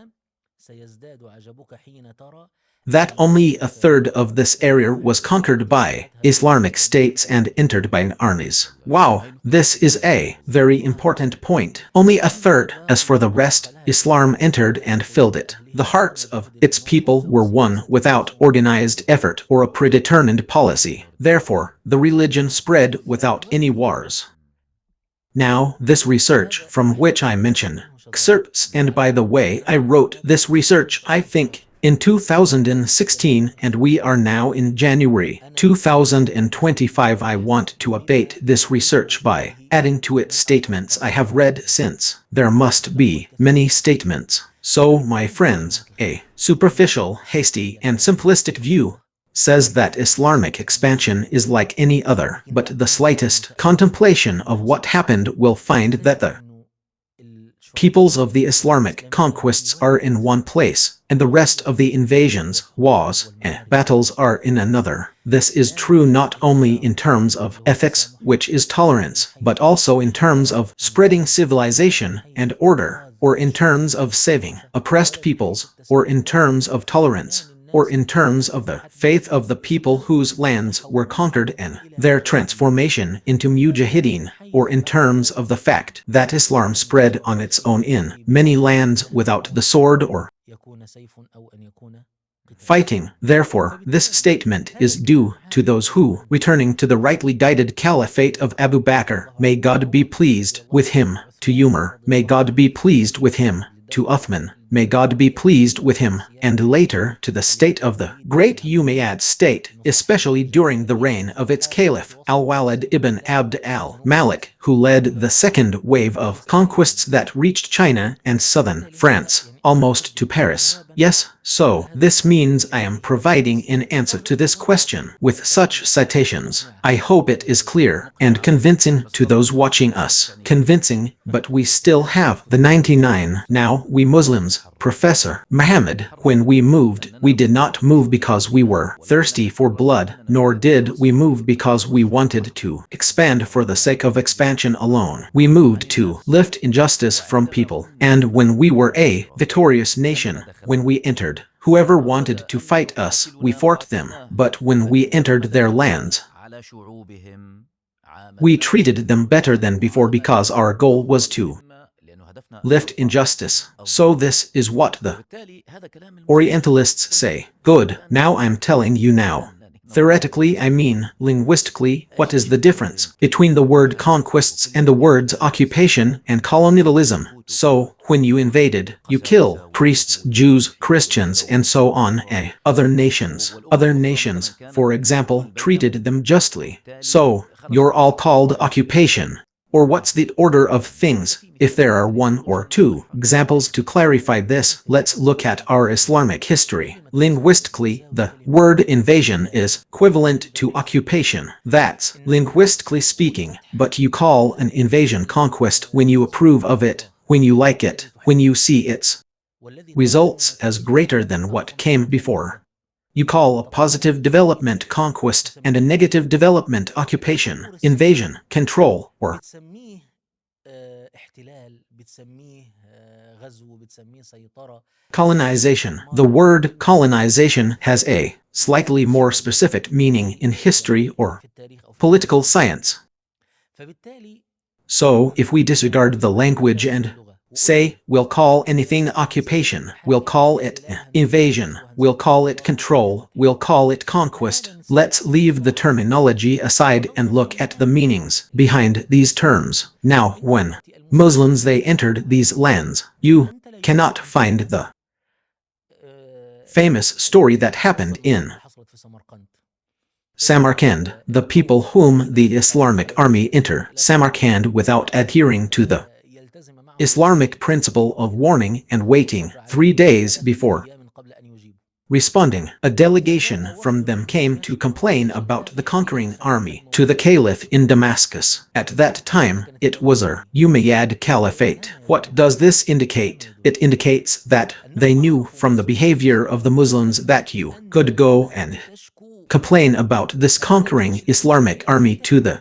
that only a third of this area was conquered by Islamic states and entered by armies. Wow, this is a very important point. Only a third. As for the rest, Islam entered and filled it. The hearts of its people were won without organized effort or a predetermined policy. Therefore, the religion spread without any wars. Now, this research from which I mention excerpts, and by the way, I wrote this research, I think, in 2016, and we are now in January 2025. I want to update this research by adding to it statements I have read since. There must be many statements. So, my friends, a superficial, hasty, and simplistic view says that Islamic expansion is like any other, but the slightest contemplation of what happened will find that the peoples of the Islamic conquests are in one place, and the rest of the invasions, wars, and battles are in another. This is true not only in terms of ethics, which is tolerance, but also in terms of spreading civilization and order, or in terms of saving oppressed peoples, or in terms of tolerance, or in terms of the faith of the people whose lands were conquered and their transformation into mujahideen, or in terms of the fact that Islam spread on its own in many lands without the sword or fighting. Therefore, this statement is due to those who, returning to the rightly guided caliphate of Abu Bakr, may God be pleased with him, to Umar, may God be pleased with him, to Uthman, may God be pleased with him, and later to the state of the great Umayyad state, especially during the reign of its caliph, Al-Walid ibn Abd al-Malik, who led the second wave of conquests that reached China and southern France, almost to Paris. Yes, so this means I am providing an answer to this question with such citations. I hope it is clear and convincing to those watching us. Convincing, but we still have the 99. Now, we Muslims, Professor Muhammad, when we moved, we did not move because we were thirsty for blood, nor did we move because we wanted to expand for the sake of expansion alone. We moved to lift injustice from people. And when we were a victorious nation, when we entered, whoever wanted to fight us, we fought them. But when we entered their lands, we treated them better than before because our goal was to lift injustice. So this is what the Orientalists say. Good, now I'm telling you now. Theoretically, I mean, linguistically, what is the difference between the word conquests and the words occupation and colonialism? So, when you invaded, you kill priests, Jews, Christians, and so on. Other nations, for example, treated them justly. So, you're all called occupation. Or what's the order of things? If there are one or two examples to clarify this, let's look at our Islamic history. Linguistically, the word invasion is equivalent to occupation. That's linguistically speaking, but you call an invasion conquest when you approve of it, when you like it, when you see its results as greater than what came before. You call a positive development conquest and a negative development occupation, invasion, control, or colonization. The word colonization has a slightly more specific meaning in history or political science. So, if we disregard the language and Say, we'll call anything occupation, we'll call it invasion, we'll call it control, we'll call it conquest. Let's leave the terminology aside and look at the meanings behind these terms. Now, when Muslims they entered these lands, you cannot find the famous story that happened in Samarkand. The people whom the Islamic army enter Samarkand without adhering to the Islamic principle of warning and waiting 3 days before responding. A delegation from them came to complain about the conquering army to the caliph in Damascus. At that time, it was a Umayyad caliphate. What does this indicate? It indicates that they knew from the behavior of the Muslims that you could go and complain about this conquering Islamic army to the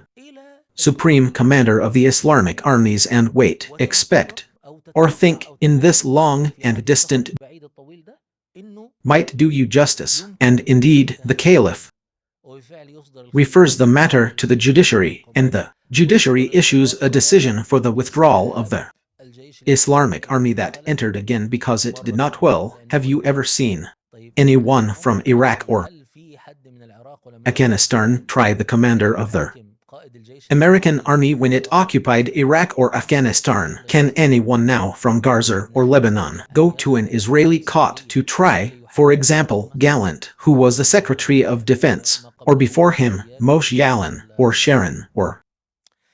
supreme commander of the Islamic armies and wait, expect, or think in this long and distant might do you justice. And indeed, the caliph refers the matter to the judiciary, and the judiciary issues a decision for the withdrawal of the Islamic army that entered again because it did not well. Have you ever seen anyone from Iraq or Afghanistan try the commander of the American army when it occupied Iraq or Afghanistan? Can anyone now from Gaza or Lebanon go to an Israeli cot to try, for example, Gallant, who was the Secretary of Defense, or before him, Moshe Yaalon, or Sharon, or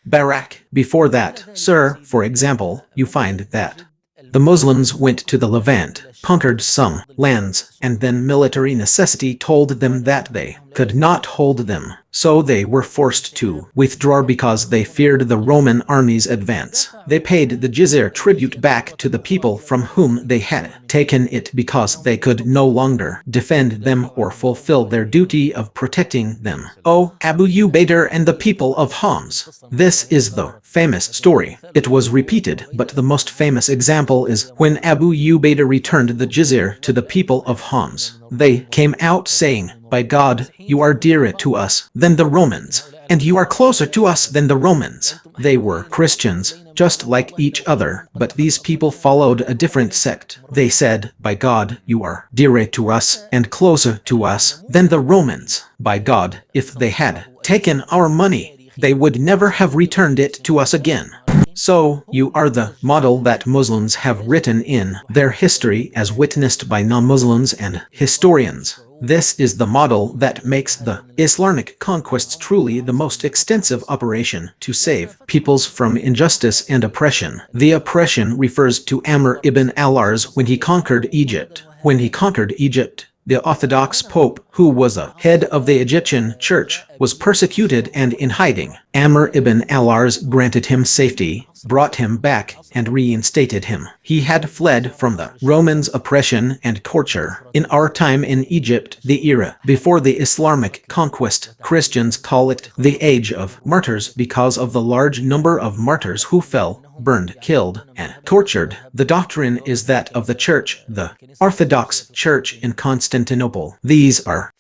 Barak? Before that, sir, for example, you find that the Muslims went to the Levant, conquered some lands, and then military necessity told them that they could not hold them, so they were forced to withdraw because they feared the Roman army's advance. They paid the jizya tribute back to the people from whom they had taken it because they could no longer defend them or fulfill their duty of protecting them. Oh, Abu Ubaidah and the people of Homs. This is the famous story. It was repeated, but the most famous example is when Abu Ubaidah returned the jizya to the people of Homs. They came out saying, "By God, you are dearer to us than the Romans, and you are closer to us than the Romans." They were Christians, just like each other, but these people followed a different sect. They said, "By God, you are dearer to us and closer to us than the Romans." By God, if they had taken our money, they would never have returned it to us again. So, you are the model that Muslims have written in their history as witnessed by non-Muslims and historians. This is the model that makes the Islamic conquests truly the most extensive operation to save peoples from injustice and oppression. The oppression refers to Amr ibn al-As when he conquered Egypt. When he conquered Egypt, the Orthodox Pope, who was a head of the Egyptian church, was persecuted and in hiding. Amr ibn al-As granted him safety, brought him back, and reinstated him. He had fled from the Romans' oppression and torture. In our time in Egypt, the era before the Islamic conquest, Christians call it the Age of Martyrs because of the large number of martyrs who fell, burned, killed, and tortured. The doctrine is that of the Church, the Orthodox Church in Constantinople. These are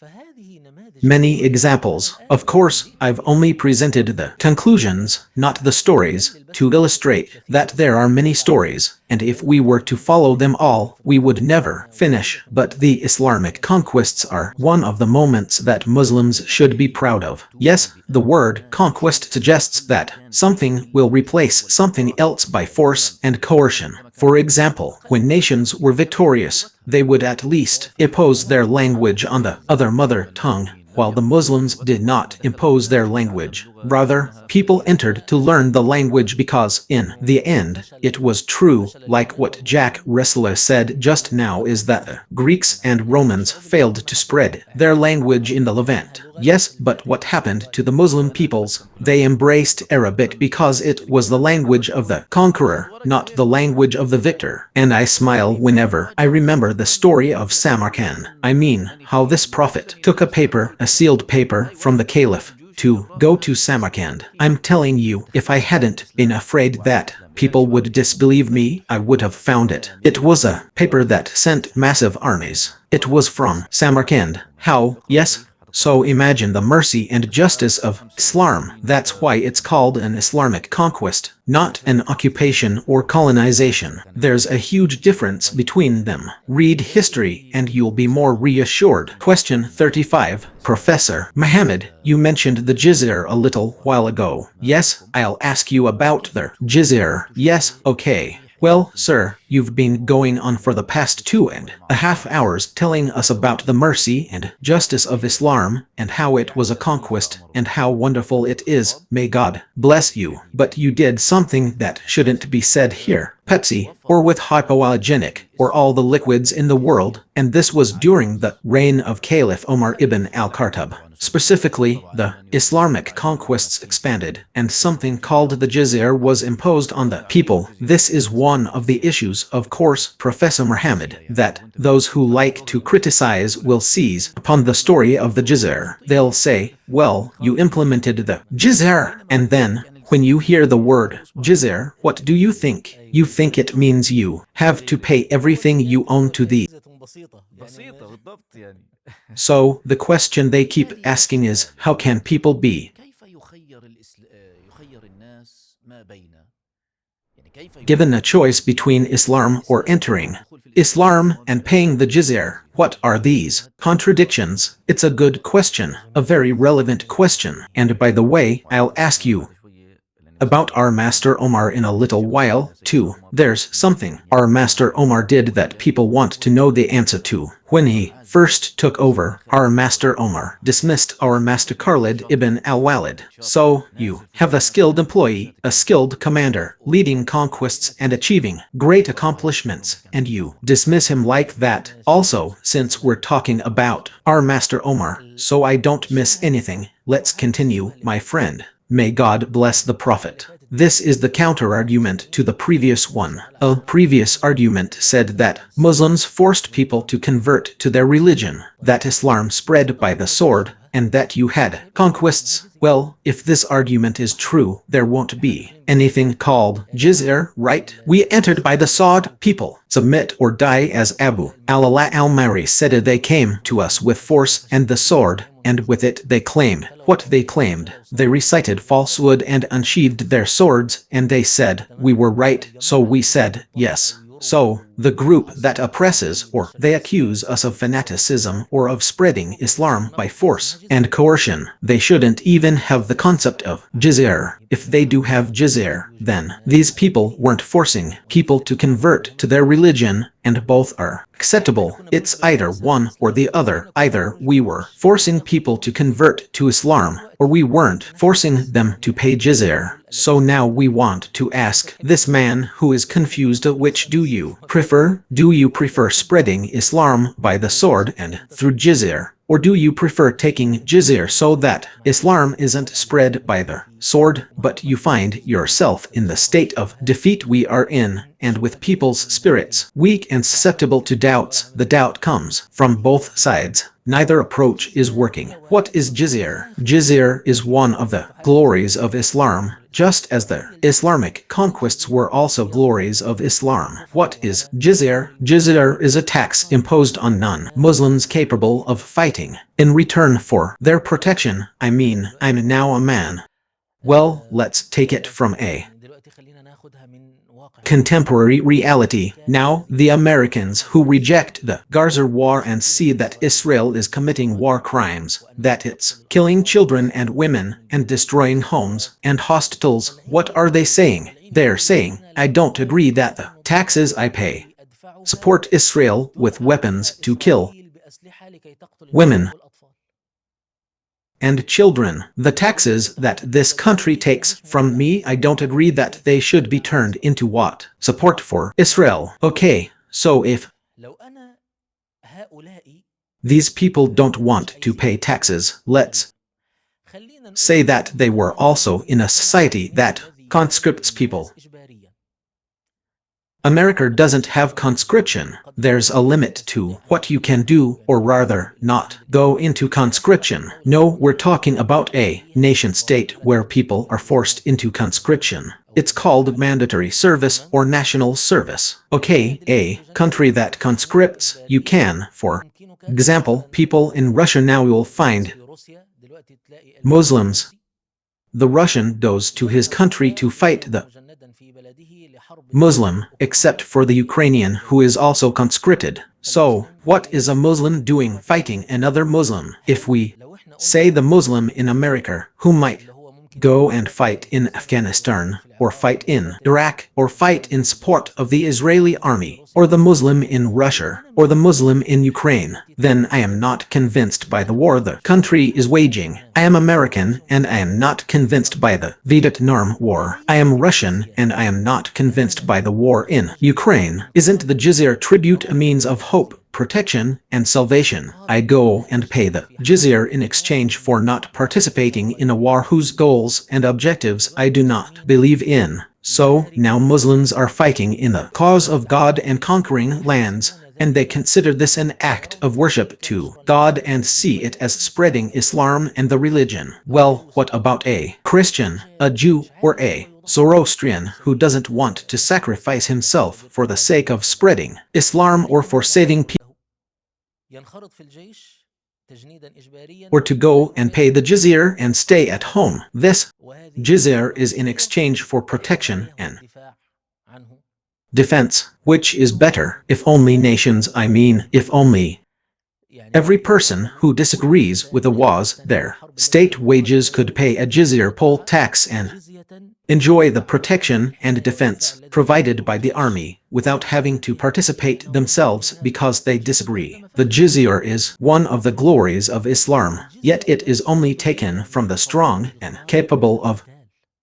many examples. Of course, I've only presented the conclusions, not the stories, to illustrate that there are many stories, and if we were to follow them all, we would never finish. But the Islamic conquests are one of the moments that Muslims should be proud of. Yes, the word conquest suggests that something will replace something else by force and coercion. For example, when nations were victorious, they would at least impose their language on the other mother tongue, while the Muslims did not impose their language. Rather, people entered to learn the language because, in the end, it was true, like what Jack Ressler said just now, is that the Greeks and Romans failed to spread their language in the Levant. Yes, but what happened to the Muslim peoples? They embraced Arabic because it was the language of the conqueror, not the language of the victor. And I smile whenever I remember the story of Samarkand. I mean, how this prophet took a paper, a sealed paper, from the caliph to go to Samarkand. I'm telling you, if I hadn't been afraid that people would disbelieve me, I would have found it. It was a paper that sent massive armies. It was from Samarkand. How? Yes, So imagine the mercy and justice of Islam. That's why it's called an Islamic conquest, not an occupation or colonization. There's a huge difference between them. Read history and you'll be more reassured. Question 35. Professor Mohammed, you mentioned the jizya a little while ago. Yes, I'll ask you about the jizya. Yes, okay. Well, sir, you've been going on for the past 2.5 hours telling us about the mercy and justice of Islam and how it was a conquest and how wonderful it is. May God bless you. But you did something that shouldn't be said here. Pepsi, or with hypoallergenic, or all the liquids in the world, and this was during the reign of Caliph Omar ibn al-Khattab. Specifically, the Islamic conquests expanded, and something called the jizya was imposed on the people. This is one of the issues, of course, Professor Muhammad, that those who like to criticize will seize upon the story of the jizya. They'll say, well, you implemented the jizya, and then, when you hear the word jizya, what do you think? You think it means you have to pay everything you own to the. So, the question they keep asking is, how can people be given a choice between Islam or entering Islam and paying the jizya? What are these contradictions? It's a good question, a very relevant question. And by the way, I'll ask you about our Master Omar in a little while, too. There's something our Master Omar did that people want to know the answer to. When he first took over, our Master Omar dismissed our Master Khalid ibn al-Walid. So, you have a skilled employee, a skilled commander, leading conquests and achieving great accomplishments, and you dismiss him like that. Also, since we're talking about our Master Omar, so I don't miss anything, let's continue, my friend. May God bless the Prophet. This is the counter-argument to the previous one. A previous argument said that Muslims forced people to convert to their religion, that Islam spread by the sword, and that you had conquests. Well, if this argument is true, there won't be anything called jizya, right? We entered by the sword. People submit or die, as Abu al-Ala al-Mari said. They came to us with force and the sword, and with it they claimed what they claimed. They recited falsehood and unsheathed their swords, and they said, we were right, so we said, yes. So, the group that oppresses or they accuse us of fanaticism or of spreading Islam by force and coercion, they shouldn't even have the concept of jizya. If they do have jizya, then these people weren't forcing people to convert to their religion, and both are acceptable. It's either one or the other. Either we were forcing people to convert to Islam, or we weren't forcing them to pay jizya. So now we want to ask this man who is confused, which do you prefer? Do you prefer spreading Islam by the sword and through jizya? Or do you prefer taking jizya so that Islam isn't spread by the sword, but you find yourself in the state of defeat we are in, and with people's spirits weak and susceptible to doubts? The doubt comes from both sides. Neither approach is working. What is jizya? Jizya is one of the glories of Islam, just as the Islamic conquests were also glories of Islam. What is jizya? Jizya is a tax imposed on non-Muslims capable of fighting in return for their protection. I'm now a man. Well, let's take it from a contemporary reality. Now, the Americans who reject the Gaza war and see that Israel is committing war crimes, that it's killing children and women and destroying homes and hospitals, what are they saying? They're saying, I don't agree that the taxes I pay support Israel with weapons to kill women and children. The taxes that this country takes from me, I don't agree that they should be turned into what? Support for Israel. Okay, so if these people don't want to pay taxes, let's say that they were also in a society that conscripts people. America doesn't have conscription. There's a limit to what you can do, or rather, not go into conscription. No, we're talking about a nation-state where people are forced into conscription. It's called mandatory service or national service. Okay, a country that conscripts, you can, for example, people in Russia now will find دلوقتي تلاقي المسلم Muslims. الروسي The Russian goes to his يذهب country to fight ويذهب the مجندا في بلده لحرب Muslim, except أوكرانيا for the Ukrainian who is also ضد conscripted. So, فالمسلم what في is a Muslim doing fighting another Muslim? If we لو احنا say the قلنا Muslim in America who might اللي هو ممكن go يكون and fight in المسلم اللي هو موجود Afghanistan, في or العراق fight in ومقاتل Iraq, or fight in ضد support of the ضد Israeli ضد army, روسيا or the مثلا، Muslim in Russia, انا or the مش Muslim in من Ukraine, حقيقتي then I كمسلم am not convinced by the انا war ما the اعرفش country is حرب waging. فيتنام I am ولا American, اعرفش and I am not convinced by the حرب Vietnam War. I am Russian, and I am not convinced by the war in Ukraine. Isn't the jizya tribute a means of hope, protection, and salvation? I go and pay the jizya in exchange for not participating in a war whose goals and objectives I do not believe in. So, now Muslims are fighting in the cause of God and conquering lands, and they consider this an act of worship to God and see it as spreading Islam and the religion. Well, what about a Christian, a Jew, or a Zoroastrian who doesn't want to sacrifice himself for the sake of spreading Islam or for saving people, ينخرط في الجيش تجنيدا إجباريا or to go and pay the jizya and stay at home? This وهذه jizya is in العبودية exchange for protection الحماية and والدفاع عنه. defense. Which is better? If only nations, I mean, if only يعني every يجب person أن who كل disagrees with a إنسان لا was يقتنع their بالحرب التي state يريد wages قائدها could pay a للمسلمين أن jizya poll يدفع tax and جزية enjoy the لتدفع protection and الحماية والدفاع defense الذي provided يقدمه by the الجيش army without having to لمقاومة participate الذين هم ضد themselves الجهاد. because they الجزية لا disagree. The مفر منها. jizya is one of the glories of Islam, yet الجزية it لا is only تؤخذ taken ممن from the يتفوق strong and بإطلاق capable على of القتال.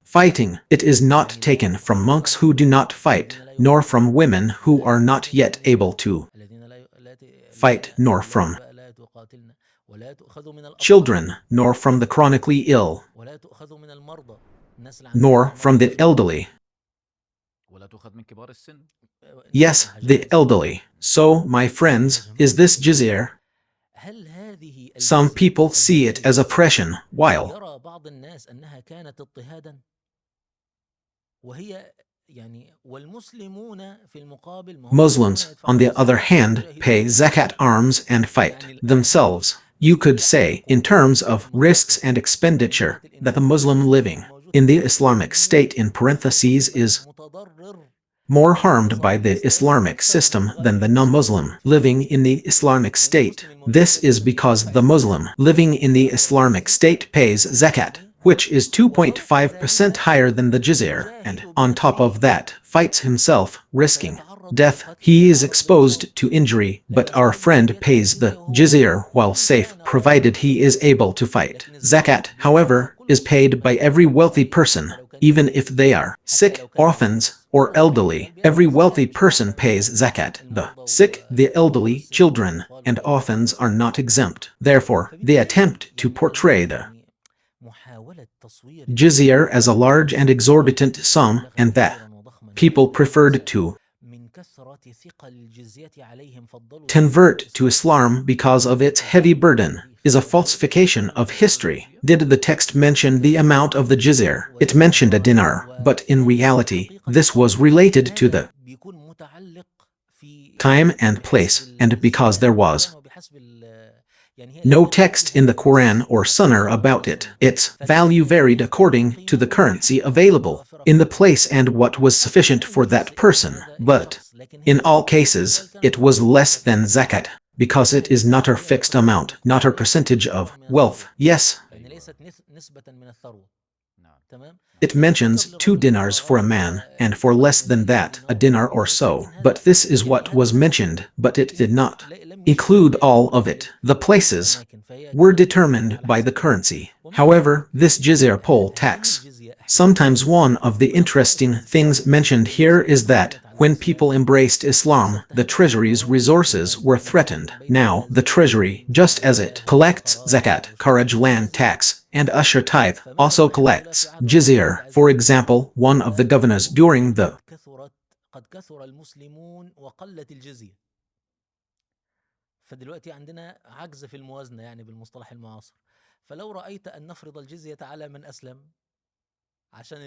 fighting. It is not يعني لا taken from تؤخذ monks who do not fight, الذين لا nor يقاتلون from women who ولا are not تؤخذ yet من able to الذين fight, nor التي from بقى لا تقاتلن ولا تؤخذ من الأطفال children, nor from the chronically ill, ولا تؤخذ من المرضى الناس اللي nor عندها from مرض the مزمن. elderly. ولا تؤخذ من كبار السن. Yes, the elderly. So, my friends, is this jizya? هل هذه Some الجزية people أو see هذه it as oppression, الجزية while يرى بعض الناس أنها كانت اضطهادا وهي يعني والمسلمون في المقابل ما هم يذهبون Muslims, on يدفعون the other الزكاة hand, pay ويجاهدون zakat arms and fight يعني الآن themselves. You could say, in terms of risks مخاطر and expenditure, حماية that the الإنسان Muslim living موجود in في the البلد Islamic الإسلامية State in أو في parentheses البلد is متضرر more من harmed by النظام the الإسلامي Islamic أكثر system من than غير the المسلم non-Muslim الموجود في living البلد in the Islamic لأن State. المسلم الموجود This في is البلد because بيدفع the الزكاة Muslim living in the ويأخذ Islamic الجزية State pays zakat, يعني which is وفوق 2.5% ذلك higher than the jizya, and يجاهد on top of بنفسه that, fights himself, risking فيتعرض death. للقتل He is ويتعرض للإصابة exposed to injury, لأن but our يستحق friend pays الجزية the وهو مسلم jizya while وإن safe, كان provided قادرا he على is القتال. able to fight. لكن Zakat, الزكاة بيدفعها however, كل is مسلم paid by حتى لو every كان wealthy غني person, حتى لو كان even يملك if they are حتى sick, لو كان orphans, يملك or كل المال elderly. بيدفع Every الزكاة wealthy مش person فقط pays zakat. The المرضى sick, the وكبار elderly, السن children, والأطفال and وأولياء orphans الأمور. are not exempt. Therefore, they فبالتالي attempt to لما portray عندنا the يعني محاولة تصوير jizya as a الجزية large and exorbitant sum, مبلغا and that كبيرا وضخما people يأخذ الناس preferred to من كثرة ثقل الجزية عليهم فضلوا دولة convert to الإسلام Islam because of its heavy وزادوا burden, التاريخ. is a falsification of history. Did the text mention the amount of the jizya? It mentioned a dinar, but in ولكن في reality, حقيقة this was الأمر related to هذا the بيكون متعلق في time and بحسب place, and because there سياق was القرآن وبحسب يعني هي no لم تكن في text in هذا the Quran النص or Sunnah مقتصرة على about it. المسلمين Its فكانت value varied هذه according to the القيمة currency والحقوق available, المتوفرة in في the القرآن place and what was sufficient أكثر for that بجزء من person. هذا But, الشخص لكن in هي all في المجمل cases, كانت it was أكثر من less الزكاة than zakat, because it is لذلك not a هي fixed تعتبر amount, not a مقدار percentage نوع of من wealth. الثروة Yes, يعني ليست نسبة من الثروة نعم. تمام it لم تذكر mentions 2 للرجل dinars for a ديناران man, and for وأقل less من than ذلك that, a دينار dinar or وغيره so. لكن But هذا this is يعني what was هذا mentioned, but it did not لم include all of يكن it. في The كل places الأماكن فهي were كانت يعني determined على by the حسب الوضع currency. ومع However, ذلك this jizya poll هذه tax. الجزية أحيانا Sometimes one of the ولو كانت interesting الاستفادة things mentioned من here الجزية is that, حصلت على when الإسلام people embraced ليست Islam, the تحت treasury's موارد resources الامتياز were مثلا threatened. بيت Now, المال the الزكاة treasury, just as it والزكاة collects للفقراء zakat, والزكاة courage land للجزية tax, and usher tithe, فمثلا also إحدى الدولات في collects عهد عمر بن عبد jizya. For العزيز example, one of the governors during the قد كثر المسلمون وقلت الجزية فدلوقتي عندنا عجز في الموازنة يعني بالمصطلح المعاصر فلو رأيت أن نفرض الجزية على من أسلم عشان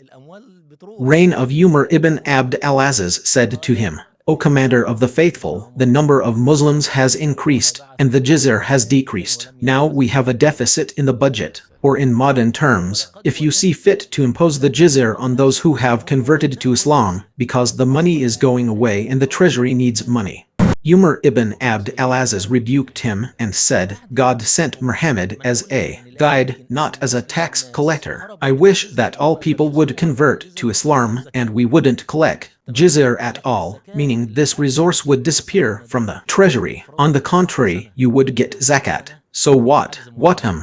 الأموال بتروح. Reign of Umar ibn Abd al-Aziz said to him, O Commander of the Faithful, the number of Muslims has increased, and the jizya has decreased. Now we have a deficit in the budget. Or in modern terms, if you see fit to impose the jizya on those who have converted to Islam, because the money is going away and the treasury needs money. Umar ibn Abd al-Aziz rebuked him and said, God sent Muhammad as a guide, not as a tax collector. I wish that all people would convert to Islam and we wouldn't collect jizya at all, meaning this resource would disappear from the treasury. On the contrary, you would get zakat. So what?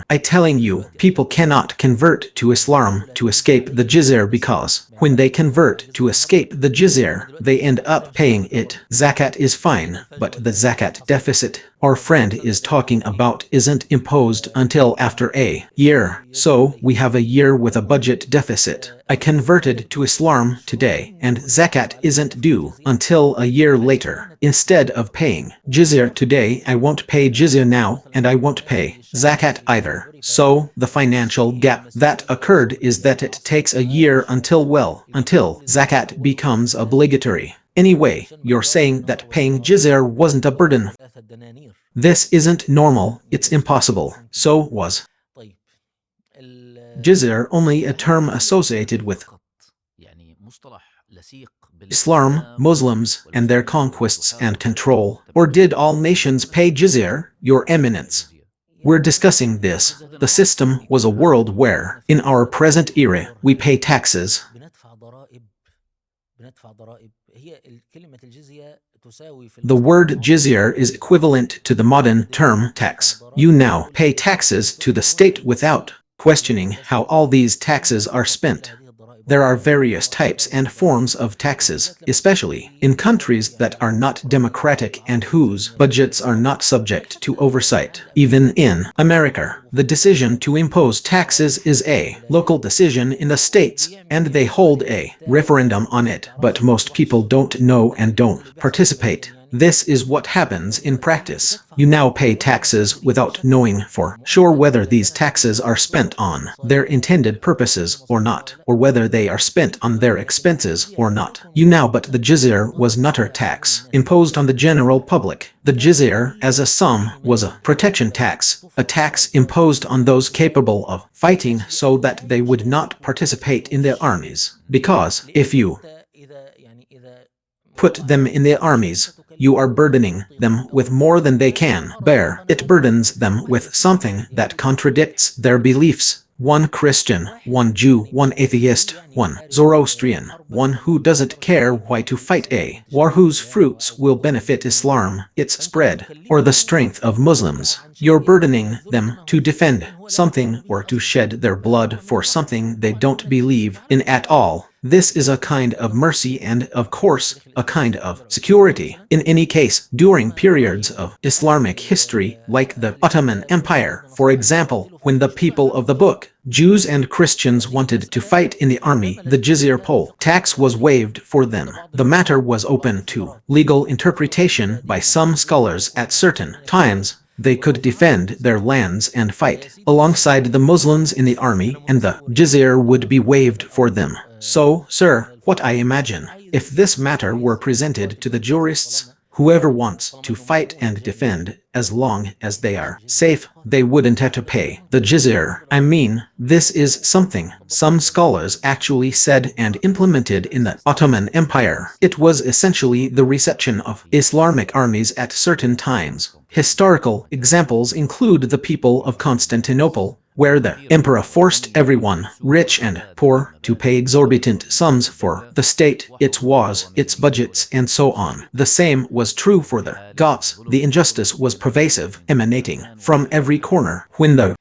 I telling you, people cannot convert to Islam to escape the jizya because when they convert to escape the jizya, they end up paying it. Zakat is fine, but the zakat deficit our friend is talking about isn't imposed until after a year. So we have a year with a budget deficit. I converted to Islam today, and zakat isn't due until a year later. Instead of paying jizya today, I won't pay jizya now, and I won't pay zakat either. So the financial gap that occurred is that it takes a year until zakat becomes obligatory. Anyway, you're saying that paying jizya wasn't a burden. This isn't normal, it's impossible. So was jizya only a term associated with Islam, Muslims, and their conquests and control? Or did all nations pay jizya, Your Eminence? We're discussing this. The system was a world where, in our present era, we pay taxes. The word jizya is equivalent to the modern term tax. You now pay taxes to the state without questioning how all these taxes are spent. There are various types and forms of taxes, especially in countries that are not democratic and whose budgets are not subject to oversight. Even in America, the decision to impose taxes is a local decision in the states, and they hold a referendum on it. But most people don't know and don't participate. This is what happens in practice. You now pay taxes without knowing for sure whether these taxes are spent on their intended purposes or not, or whether they are spent on their expenses or not. But the jizya was not a tax imposed on the general public. The jizya, as a sum, was a protection tax, a tax imposed on those capable of fighting so that they would not participate in the armies. Because if you put them in the armies, you are burdening them with more than they can bear. It burdens them with something that contradicts their beliefs. One Christian, one Jew, one atheist, one Zoroastrian, one who doesn't care why to fight a war whose fruits will benefit Islam, its spread, or the strength of Muslims. You're burdening them to defend something or to shed their blood for something they don't believe in at all. This is a kind of mercy and, of course, a kind of security. In any case, during periods of Islamic history, like the Ottoman Empire, for example, when the people of the book, Jews and Christians, wanted to fight in the army, the jizya poll tax was waived for them. The matter was open to legal interpretation by some scholars at certain times. They could defend their lands and fight alongside the Muslims in the army, and the jizya would be waived for them. So, sir, what I imagine, if this matter were presented to the jurists, whoever wants to fight and defend, as long as they are safe, they wouldn't have to pay the jizya. I mean, this is something some scholars actually said and implemented in the Ottoman Empire. It was essentially the reception of Islamic armies at certain times. Historical examples include the people of Constantinople, where the emperor forced everyone, rich and poor, to pay exorbitant sums for the state, its wars, its budgets, and so on. The same was true for the Goths. The injustice was pervasive, emanating from every corner. When the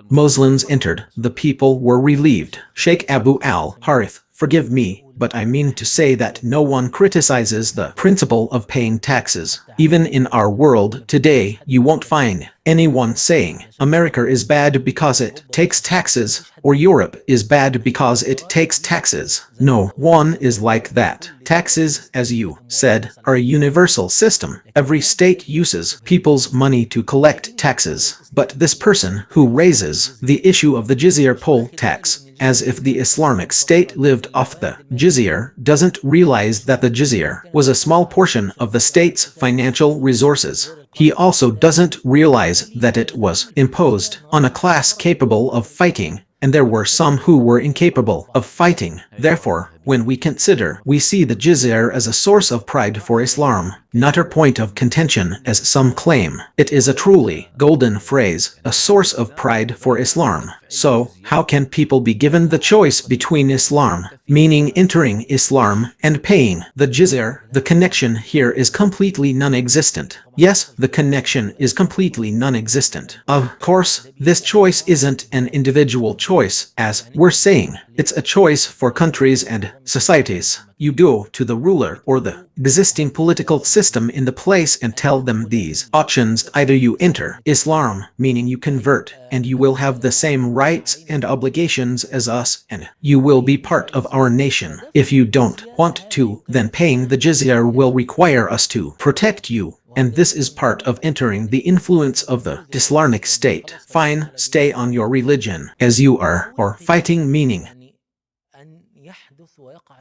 Muslims entered, the people were relieved. Sheikh Abu al-Harith, forgive me, but I mean to say that no one criticizes the principle of paying taxes. Even in our world today, you won't find anyone saying America is bad because it takes taxes, or Europe is bad because it takes taxes. No one is like that. Taxes, as you said, are a universal system. Every state uses people's money to collect taxes. But this person who raises the issue of the jizya poll tax as if the Islamic State lived off the jizya, doesn't realize that the jizya was a small portion of the state's financial resources. He also doesn't realize that it was imposed on a class capable of fighting, and there were some who were incapable of fighting. Therefore, when we consider, we see the jizya as a source of pride for Islam, not a point of contention as some claim. It is a truly golden phrase, a source of pride for Islam. So, how can people be given the choice between Islam, meaning entering Islam, and paying the jizya? The connection here is completely non-existent. Yes, the connection is completely non-existent. Of course, this choice isn't an individual choice, as we're saying. It's a choice for countries and societies. You go to the ruler or the existing political system in the place and tell them these options: either you enter Islam, meaning you convert, and you will have the same rights and obligations as us, and you will be part of our nation. If you don't want to, then paying the jizya will require us to protect you. And this is part of entering the influence of the Islamic State. Fine, stay on your religion as you are, or fighting, meaning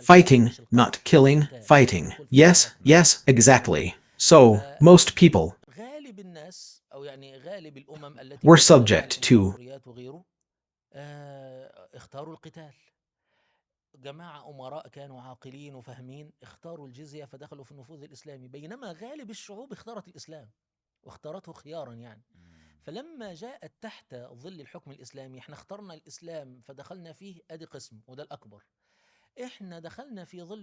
fighting, not killing, fighting. Yes, yes, exactly. So, most people were subject to جماعة أمراء كانوا عاقلين وفاهمين اختاروا الجزية فدخلوا في النفوذ الإسلامي، بينما غالب الشعوب اختارت الإسلام واختارته خيارا يعني. فلما جاءت تحت ظل الحكم الإسلامي احنا اخترنا الإسلام فدخلنا فيه، ادي قسم وده الأكبر.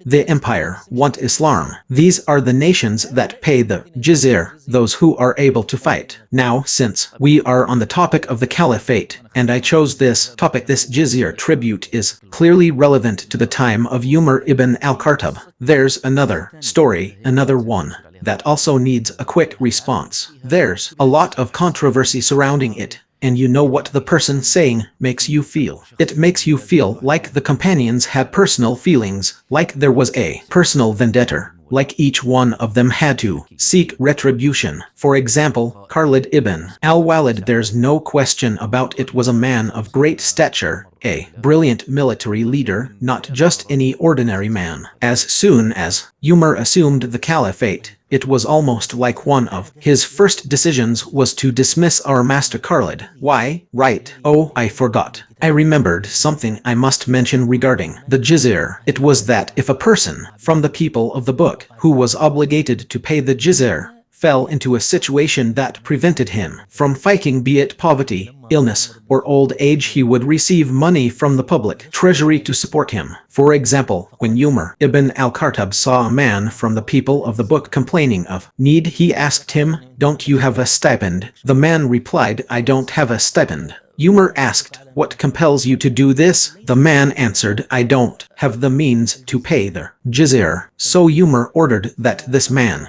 The empire want Islam. These are the nations that pay the jizya, those who are able to fight. Now, since we are on the topic of the caliphate, and I chose this topic, this jizya tribute is clearly relevant to the time of Umar ibn al-Khattab. There's another story, another one, that also needs a quick response. There's a lot of controversy surrounding it. And you know what the person saying makes you feel. It makes you feel like the companions had personal feelings, like there was a personal vendetta, like each one of them had to seek retribution. For example, Khalid ibn al-Walid, there's no question about it, was a man of great stature, a brilliant military leader, not just any ordinary man. As soon as Umar assumed the caliphate, it was almost like one of his first decisions was to dismiss our master Khalid. Why? Right. Oh, I forgot. I remembered something I must mention regarding the jizya. It was that if a person from the people of the book who was obligated to pay the jizya fell into a situation that prevented him from fighting, be it poverty, illness, or old age, he would receive money from the public treasury to support him. For example, when Umar ibn al-Khattab saw a man from the people of the book complaining of need, he asked him, "Don't you have a stipend?" The man replied, "I don't have a stipend." Umar asked, "What compels you to do this?" The man answered, "I don't have the means to pay the jizya." So Umar ordered that this man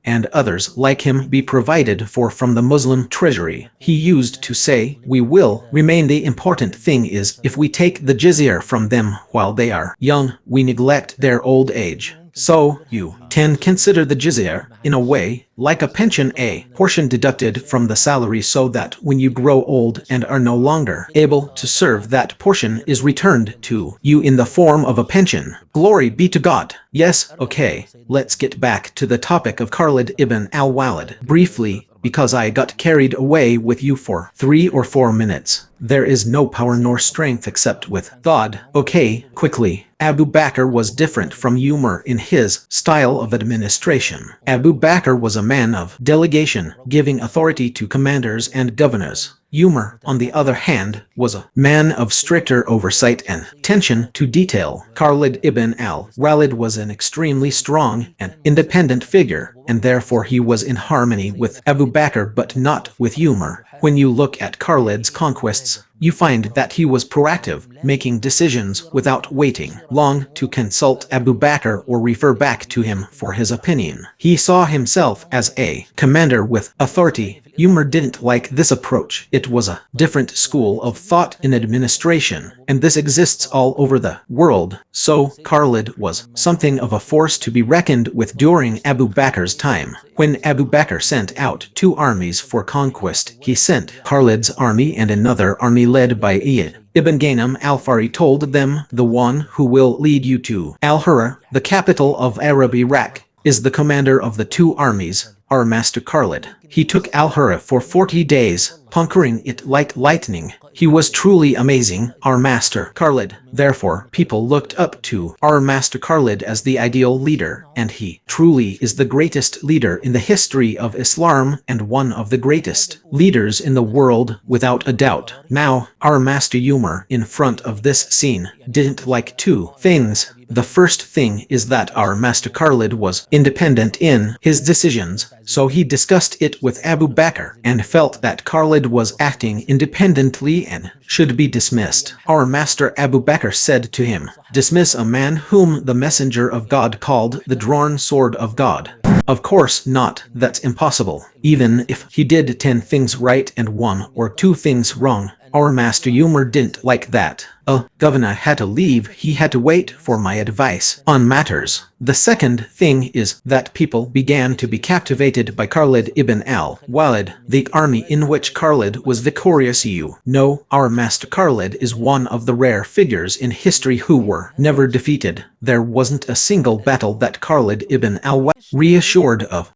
and others like him be provided for from the Muslim treasury. He used to say, "We will remain. The important thing is, if we take the jizya from them while they are young, we neglect their old age." So, you can consider the jizya, in a way, like a pension, a portion deducted from the salary so that when you grow old and are no longer able to serve, that portion is returned to you in the form of a pension. Glory be to God. Yes, okay, let's get back to the topic of Khalid ibn al-Walid. Briefly, because I got carried away with you for 3 or 4 minutes. There is no power nor strength except with God. Okay, quickly. Abu Bakr was different from Umar in his style of administration. Abu Bakr was a man of delegation, giving authority to commanders and governors. Umar, on the other hand, was a man of stricter oversight and attention to detail. Khalid ibn al-Walid was an extremely strong and independent figure, and therefore he was in harmony with Abu Bakr but not with Umar. When you look at Khalid's conquests, you find that he was proactive, making decisions without waiting long to consult Abu Bakr or refer back to him for his opinion. He saw himself as a commander with authority, Umar didn't like this approach. It was a different school of thought in administration, and this exists all over the world. So, Khalid was something of a force to be reckoned with during Abu Bakr's time. When Abu Bakr sent out 2 armies for conquest, he sent Khalid's army and another army led by Iyad Ibn Ghanem al-Fari told them, "The one who will lead you to Al-Hura, the capital of Arab Iraq, is the commander of the 2 armies, our master Khalid." He took Al-Hura for 40 days, conquering it like lightning. He was truly amazing, our master Khalid. Therefore, people looked up to our master Khalid as the ideal leader, and he truly is the greatest leader in the history of Islam and one of the greatest leaders in the world, without a doubt. Now, our master Umar, in front of this scene, didn't like 2 things. The first thing is that our master Khalid was independent in his decisions, so he discussed it with Abu Bakr and felt that Khalid was acting independently and should be dismissed. Our master Abu Bakr said to him, "Dismiss a man whom the messenger of God called the drawn sword of God." Of course not, that's impossible. Even if he did 10 things right and 1 or 2 things wrong, our master Umar didn't like that. A governor had to leave, he had to wait for my advice on matters. The second thing is that people began to be captivated by Khalid ibn al-Walid, the army in which Khalid was victorious. You know, our master Khalid is one of the rare figures in history who were never defeated. There wasn't a single battle that Khalid ibn al-Walid reassured of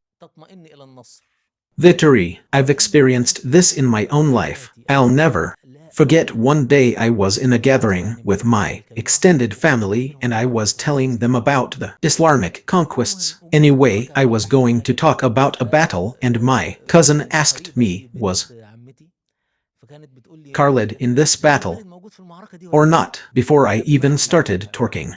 victory. I've experienced this in my own life. I'll never forget one day I was in a gathering with my extended family and I was telling them about the Islamic conquests. Anyway, I was going to talk about a battle and my cousin asked me, "Was Khalid in this battle or not?" Before I even started talking,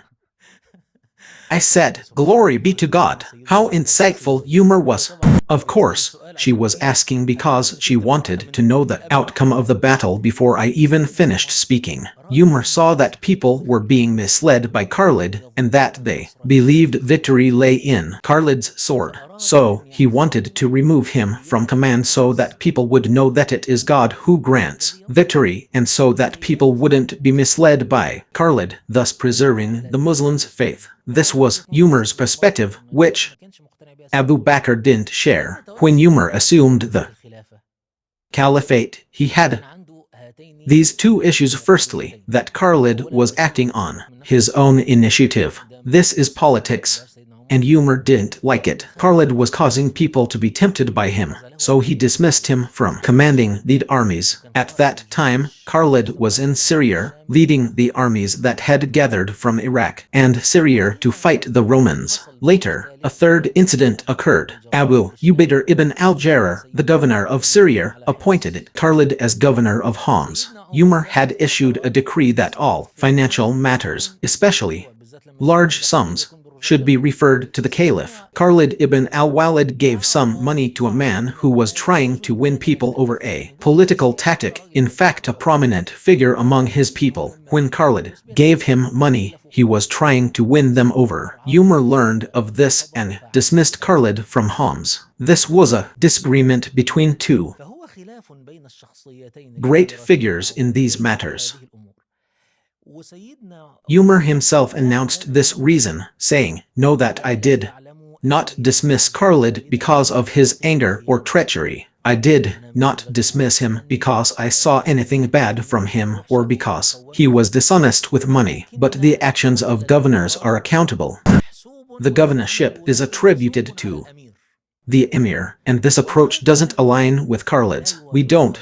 I said, "Glory be to God." How insightful Umar was. Of course, she was asking because she wanted to know the outcome of the battle before I even finished speaking. Umar saw that people were being misled by Khalid and that they believed victory lay in Khalid's sword. So, he wanted to remove him from command so that people would know that it is God who grants victory and so that people wouldn't be misled by Khalid, thus preserving the Muslims' faith. This was Umar's perspective, which Abu Bakr didn't share. When Umar assumed the caliphate, he had these 2 issues. Firstly, that Khalid was acting on his own initiative. This is politics, and Umar didn't like it. Khalid was causing people to be tempted by him, so he dismissed him from commanding the armies. At that time, Khalid was in Syria, leading the armies that had gathered from Iraq and Syria to fight the Romans. Later, a 3rd incident occurred. Abu Ubaidah ibn al-Jarrah, the governor of Syria, appointed Khalid as governor of Homs. Umar had issued a decree that all financial matters, especially large sums, should be referred to the caliph. Khalid ibn al-Walid gave some money to a man who was trying to win people over, a political tactic, in fact a prominent figure among his people. When Khalid gave him money, he was trying to win them over. Umar learned of this and dismissed Khalid from Homs. This was a disagreement between 2 great figures in these matters. Umar himself announced this reason, saying, "Know that I did not dismiss Khalid because of his anger or treachery. I did not dismiss him because I saw anything bad from him or because he was dishonest with money. But the actions of governors are accountable. The governorship is attributed to the emir, and this approach doesn't align with Khalid's. We don't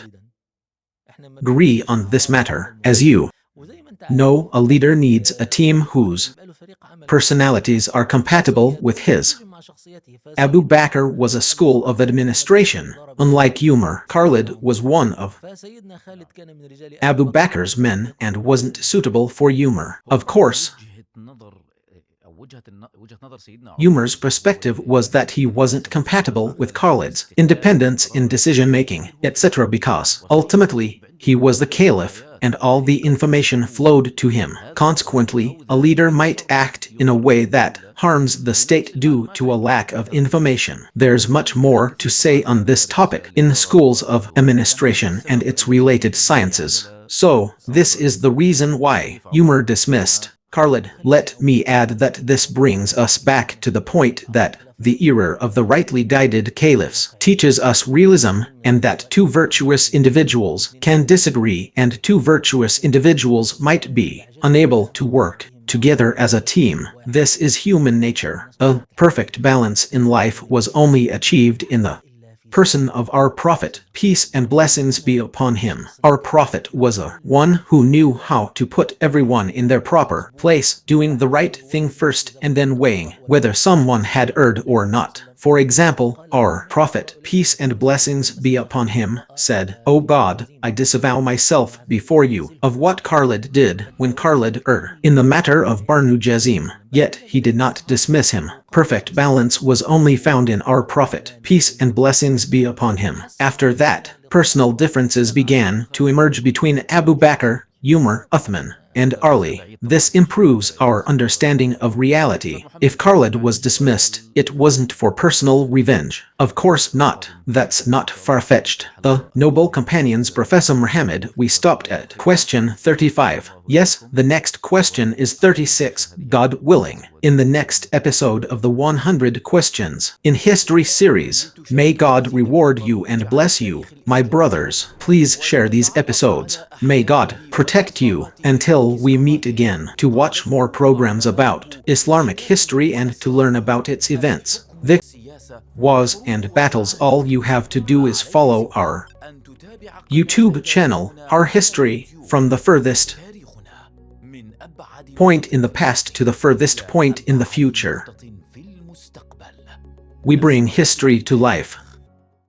agree on this matter. As you know, a leader needs a team whose personalities are compatible with his. Abu Bakr was a school of administration. Unlike Umar, Khalid was one of Abu Bakr's men and wasn't suitable for Umar. Of course, Umar's perspective was that he wasn't compatible with Khalid's independence in decision-making, etc. because, ultimately, He was the caliph, and all the information flowed to him. Consequently, a leader might act in a way that harms the state due to a lack of information. There's much more to say on this topic in the schools of administration and its related sciences. So, this is the reason why you were dismissed. Khalid, let me add that this brings us back to the point that the era of the rightly guided caliphs teaches us realism, and that two virtuous individuals can disagree and two virtuous individuals might be unable to work together as a team. This is human nature. A perfect balance in life was only achieved in the person of our Prophet, peace and blessings be upon him. Our Prophet was a one who knew how to put everyone in their proper place, doing the right thing first and then weighing whether someone had erred or not. For example, our Prophet, peace and blessings be upon him, said, "O God, I disavow myself before you of what Khalid did when Khalid erred in the matter of Banu Jazim." Yet he did not dismiss him. Perfect balance was only found in our Prophet, peace and blessings be upon him. After that, personal differences began to emerge between Abu Bakr, Umar, Uthman, and Ali. This improves our understanding of reality. If Khalid was dismissed, it wasn't for personal revenge. Of course not. That's not far-fetched. The noble companions, Professor Muhammad, we stopped at question 35. Yes, the next question is 36, God willing. In the next episode of the 100 Questions in History series, may God reward you and bless you, my brothers. Please share these episodes. May God protect you until we meet again to watch more programs about Islamic history and to learn about its events, wars and battles. All you have to do is follow our YouTube channel, Our History, from the furthest point in the past to the furthest point in the future. We bring history to life.